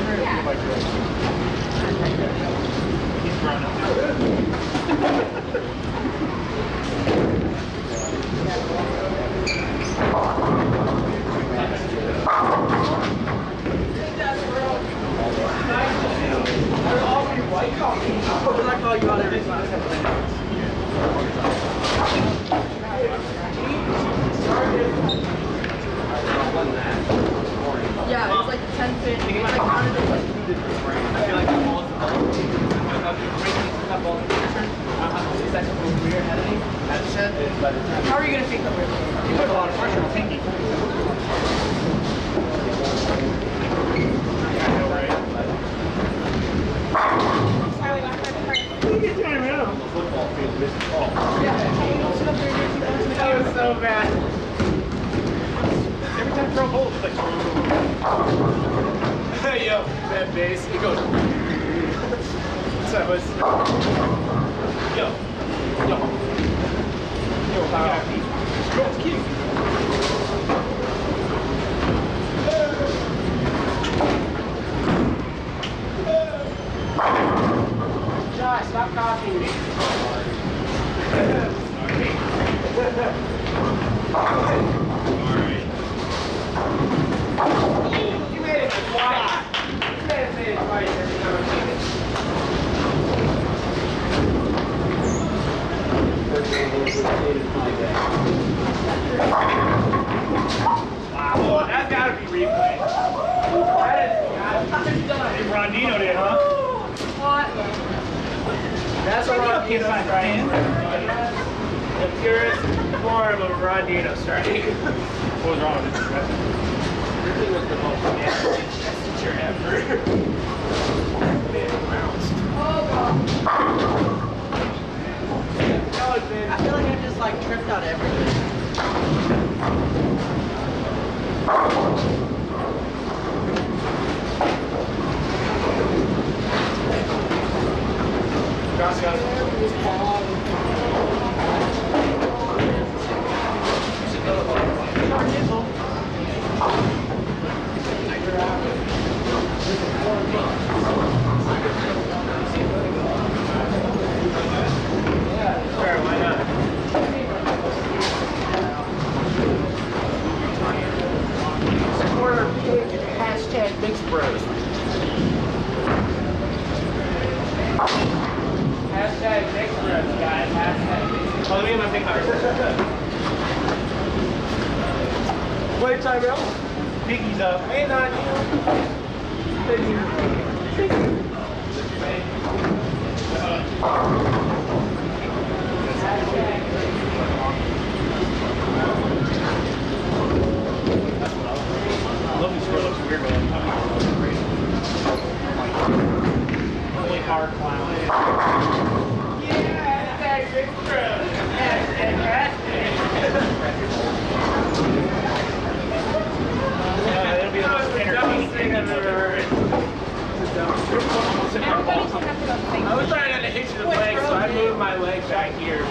there. Yeah. He's grown up now. I call you out every time. so bad. Every time I throw a bolt, it's like. Hey, yo, that bass. He goes. What's up, boys? Yo. Yo, it's cute. Josh, stop copying me. You made it twice. You made it twice every time I did it. Wow, that's gotta be replayed. That is gotta be done. Rondino did, huh? What? That's a Rondino strike. The purest form of a Rondino strike. What was wrong with it? Really was the most nasty gesture ever. I feel like I just like tripped out everything. Sure, why not? Support our page at hashtag MixBros. Hashtag MixBros, guys. Hashtag MixBros. Oh, let me get my big card. Wait, time out. Piggy's up. Hey, not you. I love this score, looks weird, but I'm great. Really hard clown. Yeah, hashtag MixBros. Hashtag. It'll be the most entertaining thing I've ever heard. I was trying not to hit you in the leg, so I moved my leg back here.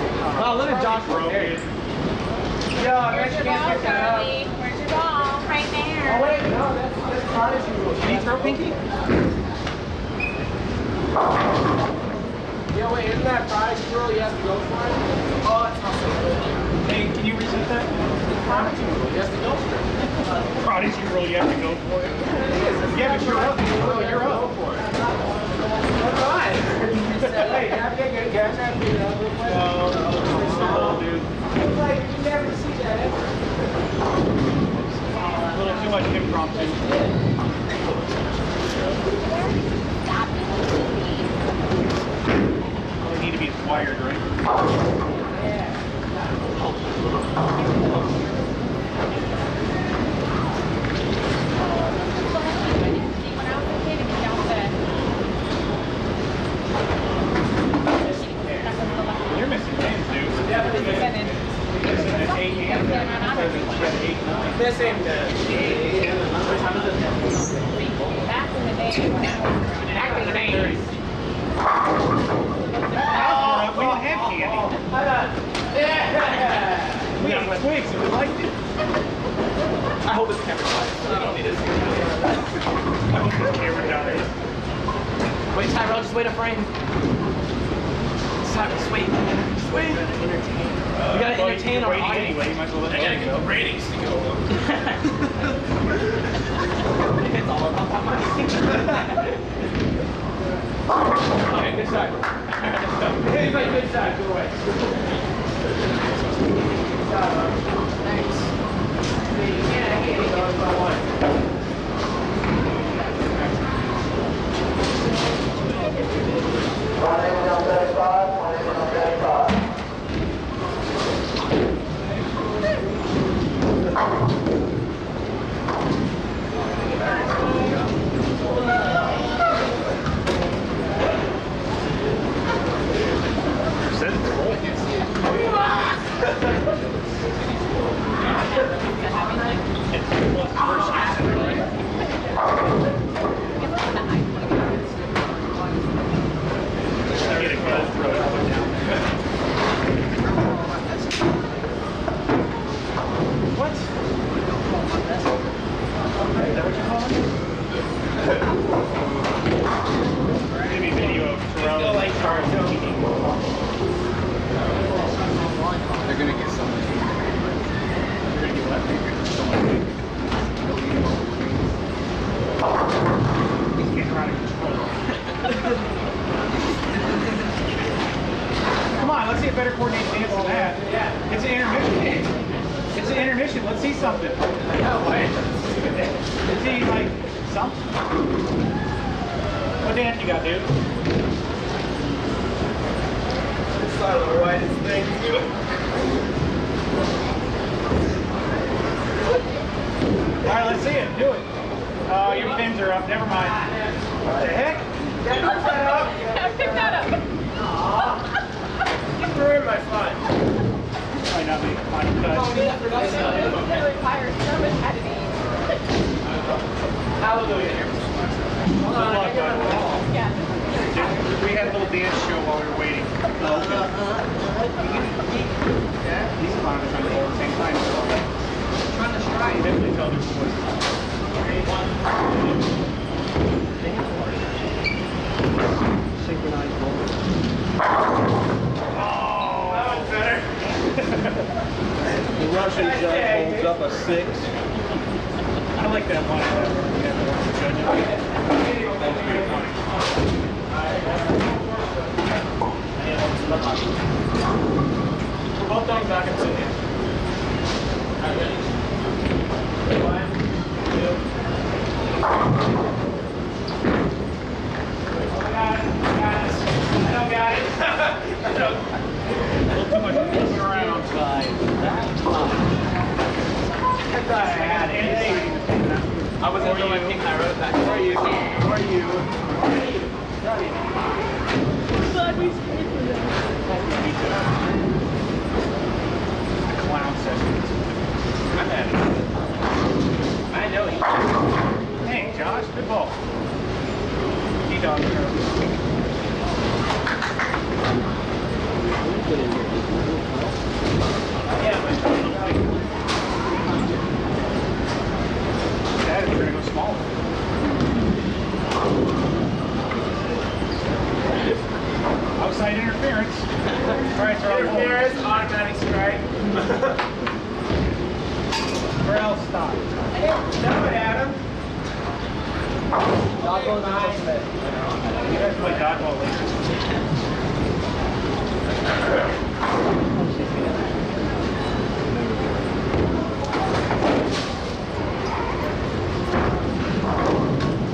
Oh, look at Josh broke it. Yo, I bet you can't pick that up. Where's your ball? Right there. Oh, wait, no, that's Prodigy rule. Can you throw Pinky? Yo, wait, isn't that Prodigy rule? You have to go for it? Oh, that's not so good. Hey, can you reset that? Prodigy rule, you have to go for it. Prodigy rule, you have to go for it. Yeah, but you're up. You're up. Go for it. Alright. Hey, can I get good guys? I pick it up real quick? No, dude. It's like, you never see that ever. A little too much impromptu. They need to be acquired, right? Yeah. You're missing names, dude. Yeah, but it's 7. Missing an 8 and 7. This ain't the 8. What time is it? Back in the day. Back in the day. We didn't have candy. We got twigs and we liked it. I hope it's camera quiet. I don't need it. I hope this camera dies. Wait, Tyrell, just wait a frame. Just wait. Just wait. We gotta entertain our audience. Anyway, you might as well let I gotta get the ratings to go up. It's all about that money. Okay, good side. Hey, good side. Go away. Thanks. Yeah, I get it. intermission. Let's see something. Let's see, like, something. What dance you got, dude? It's not the whitest thing to it. All right, let's see it. Do it. Oh, your fins are up. Never mind. What the heck? Pick that up. You ruined my fun. Might not make a final cut. It requires so much editing. Hallelujah. Good luck, bud. Yeah. We had a little dance show while we were waiting. These clowns are trying to go at the same time. Trying to strike. Definitely tell their voice. Synchronized bowling. Oh, That was better. The Russian judge holds up a 6. I like that one. Yeah, the Russian judge. That's pretty funny. We're both going back and sitting. All right, ready? 1, 2. I don't got it. A little too much moving around. I thought I had it. I was in my pink, I wrote it back. Where are you? Where are you? Glad we stayed for that. The clown sessions. I'm at it. I know he. Hey, Josh, good ball. D-dog curve. Yeah, but That is going to go smaller. Outside interference. Strikes are on hold. interference, automatic strike. Where else stop? No, Adam. Dodgeball is until Smith. You guys play dodgeball later.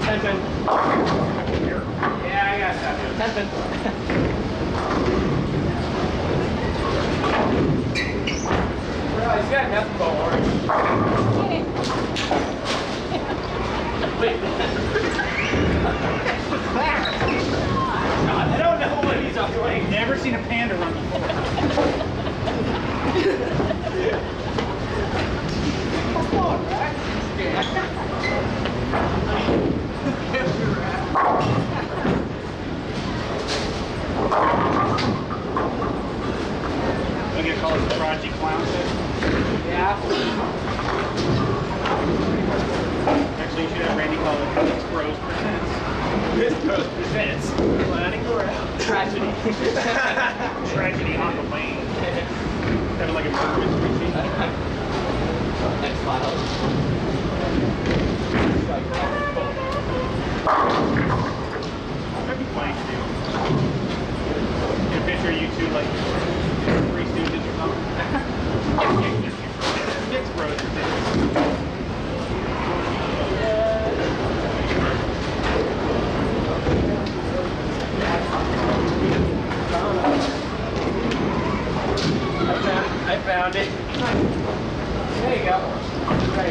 Tenpin. Yeah, I got that. Tenpin. Bro, he's got nothing but orange. Wait. God, I don't know what he's doing. I've never seen a panda run before. Come on, Rex. We're going to call it the Prodigy Clown Set. Yeah. Actually, you should have Randy call it This Bros Presents. This goes presents. Planning around. Tragedy. Tragedy on the lane. Kind of like a murder mystery scene. X-Files. That'd be funny to do. Get a picture of you two, like, Three Stooges or something. Six Bros Presents. I found it. There you go. Right.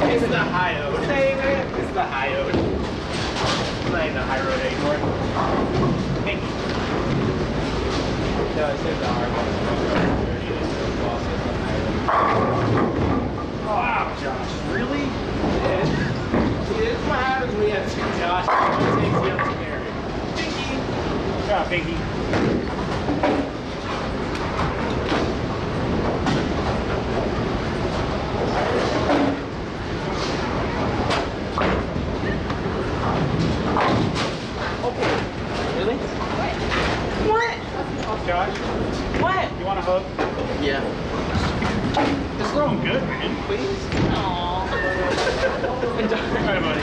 It's the high road. It's the high road. It's not even the high road anymore. Pinky. No, it's in the hard road. Wow, Josh. Really? See, this is what happens when you have two Josh. It takes the other area. Pinky. Good job, Pinky. Really? What? Josh, What? you want a hug? Yeah. It's throwing good, man. Please? Aww. Hi, buddy.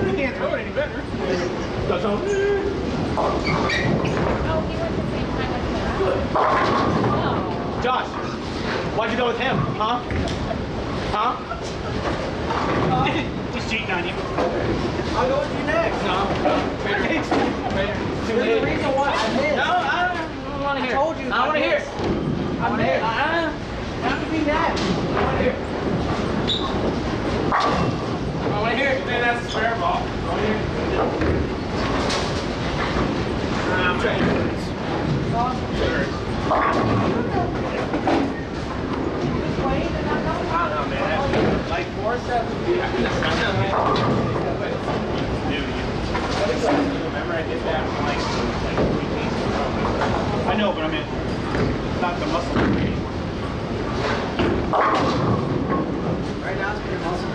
You can't throw it any better. That's all. Oh, he went the same time as me. Oh. Josh, why'd you go with him? Huh? Huh? He's cheating on you. I'll go with you next. No. There's a reason why I missed. No, I don't want to hear. I told you. I want to hear. I want to hear. I have to be that. I want to hear. I want to hear. Then that's a spare ball. I want to hear. I'm trying. I don't know, man. Like 4 steps. Remember I did that for like 3 weeks in a row. I know, but I mean, it's not the muscle memory anymore. Right now it's pretty muscle.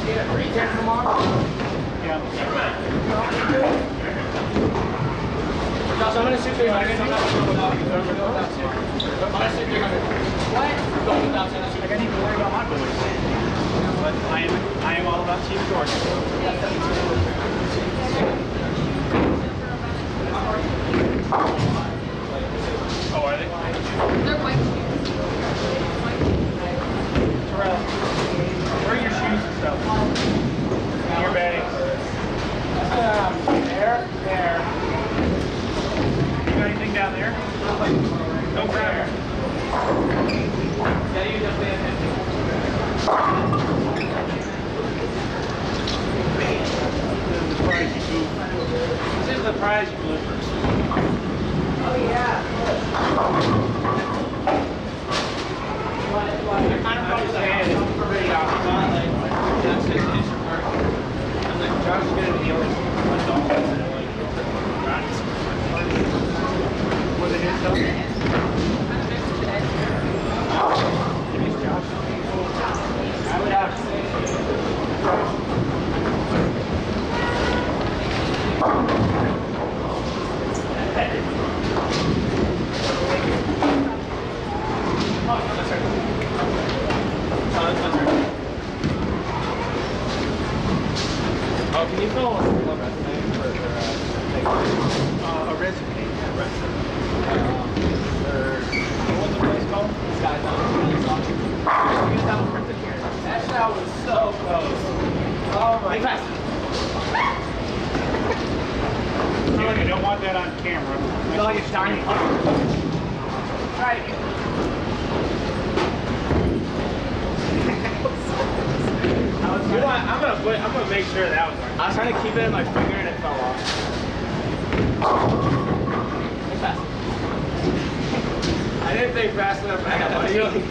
Yeah, 3 10 tomorrow. Yeah. Josh, I'm gonna shoot 300. I'm not gonna go without you. I'm gonna go without you. I'm gonna shoot 300. What? Go without you. Like I need to worry about my boys. But I am all about Team Georgia. Oh, are they? They're white shoes. Terrell, where are your shoes and stuff? And your bags? There. You got anything down there? No crap. Yeah, you just pay attention. This is the prize you bloopers. Oh yeah. I kind of probably saying it's pretty awesome. Like, that's his work. I'm like, Josh is gonna be able to adult and like, Was it his stuff? I would have to say. Oh, can you fill a resume for A resume. what's the place called? Sky's on. That shot was so close. Oh my God. Dude, I don't want that on camera. It's like it's tiny. Alright. You know what? I'm gonna make sure that was right. I was trying to keep it in my finger and it fell off. Think fast. I didn't think fast enough. I got my feeling.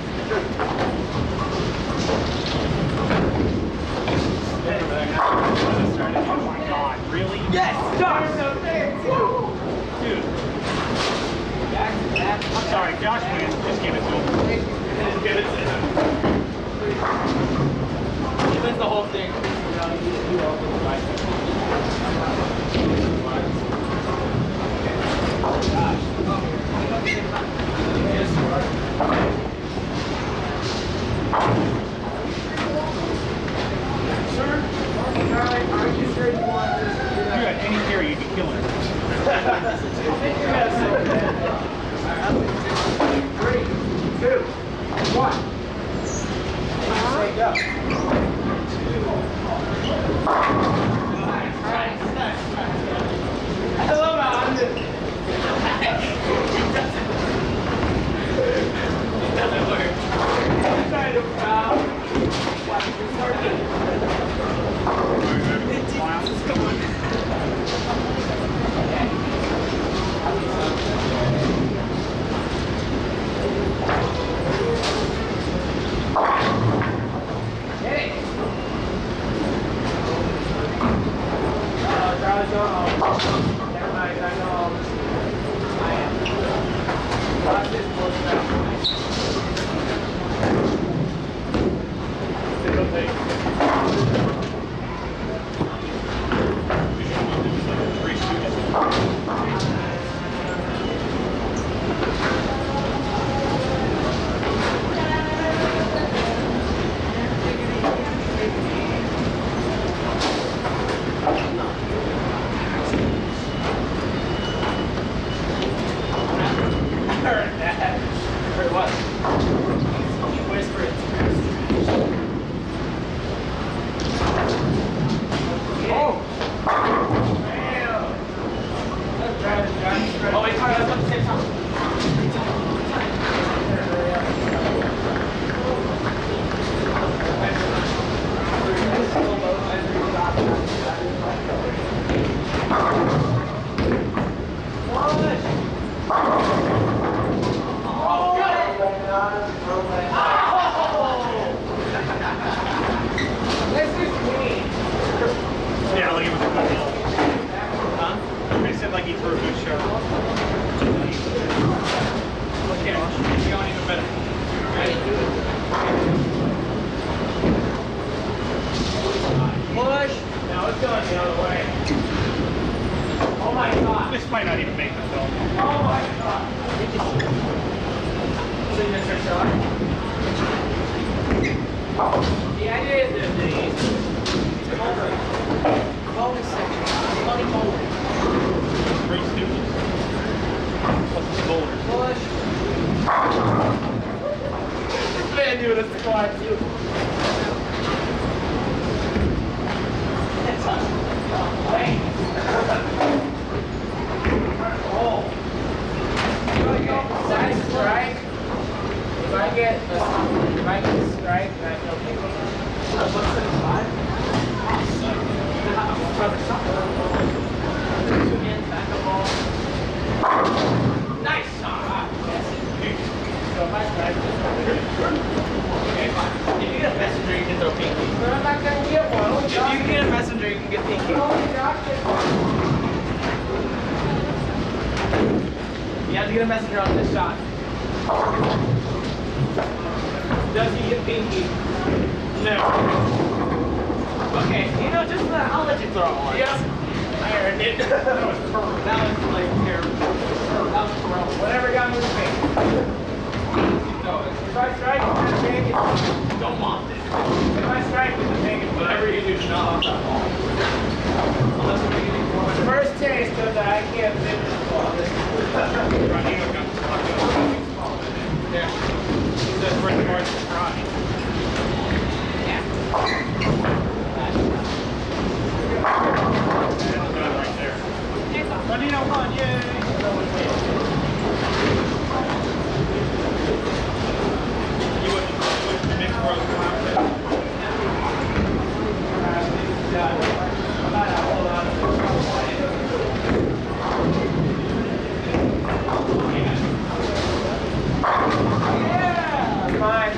Oh my God, really? Yes! Josh! So there too! Dude, Back to that. I'm sorry, Josh wins. Just give it to him. Just give it to him. He wins the whole thing. You know, you do all the advice. Gosh. Yes, sir? Charlie, are you sure you want this? If you had any care, you'd be killing it. 3, 2, 1. Go. Nice. heard that. Heard what? You whispered. Oh! Oh, wait, let's go at the same time. Yeah, like it was a good ball. Huh? They said like he threw a good shot. Okay, you're going even better. Push. Now it's going the other way. Oh my God. This might not even make the film. Oh my God. Signature shot. The idea is that these bowling section. Money bowling. Three students. What's the boulders? Push. This man doing this to climb too. Side strike. If I get a strike, that's okay. What's the five? Two hands, back up ball. Nice shot. So if I strike, okay, fine. If you get a messenger, you can throw pinky. But I'm not gonna get one. If you get a messenger, you can get pinky. You have to get a messenger on this shot. Does he get pinky? No. Okay, you know, just for that, I'll let you throw one. Yep. I earned it. That was perfect. That was like terrible. That was terrible. Whatever got me the pink. No, if I strike with the pink, don't want it. If I strike with the pink, whatever you do, not off that ball. Unless we're getting for my first taste of that, I can't finish the ball. RONDINO got stuck in a small bit. Yeah. He says Rick Morris is trying. Yeah. Right there. RONDINO won, yay! You wouldn't mix rose flour with Yeah! Fine.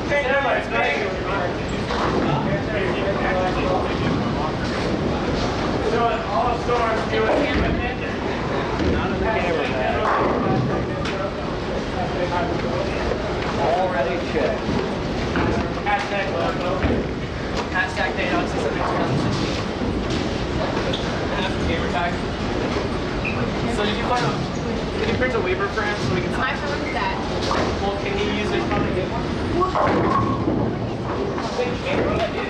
Take it. Showing all stores doing independent. Not in the camera, man. Already checked. Hashtag logo. Hashtag date on 2016. Gamer tag. So did you find can you print a waiver for him so we can My phone is dead. Well, can he use it from the get one? They can't do that, dude. I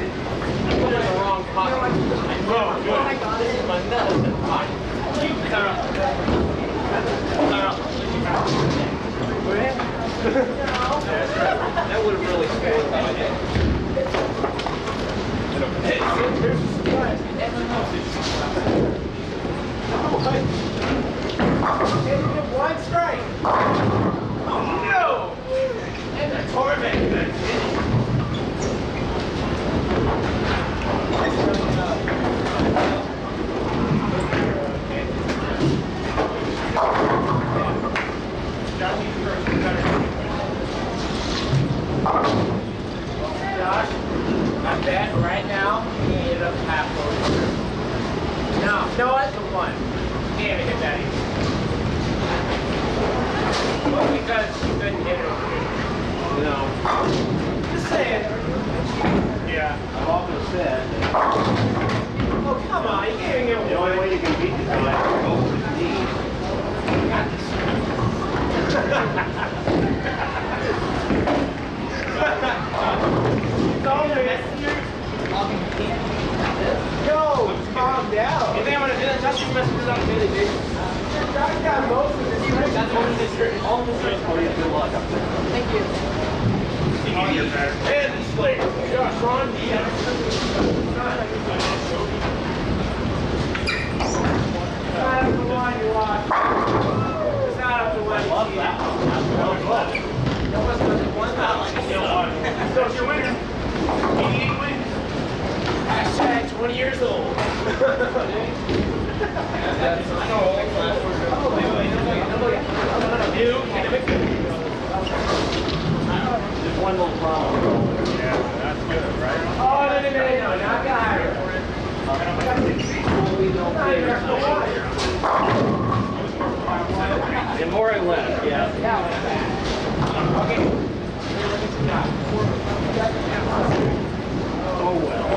put it in the wrong pocket. Oh my God, this is my nut. Fine. You cut off. That would have really spoiled that idea. There's a surprise. One strike. Oh no! And the torment. Josh, I bet right now he ended up half over. No, that's the one. Damn it, hit that easy. Well, because she couldn't hit it. No. Just saying. yeah. I've often said Oh, come on, you can't even get the only way you can beat this guy is to go for his knees. got this. Yo, calm down. You think I'm gonna do that? That's just messing up daily basis. I got most of this. That's only And the Slayer. Josh, Ron. So it's your winner. 88 wins. Hashtag 20 years old. Just one little problem. Yeah, that's good, right? Oh, no, not higher. And more and less, yeah. Okay. Oh well.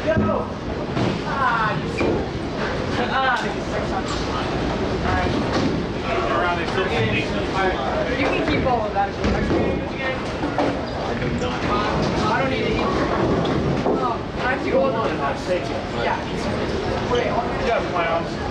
Go! Ah, you You can keep all of that. I don't need to eat. Oh, I have to go on. Yeah. You got clowns.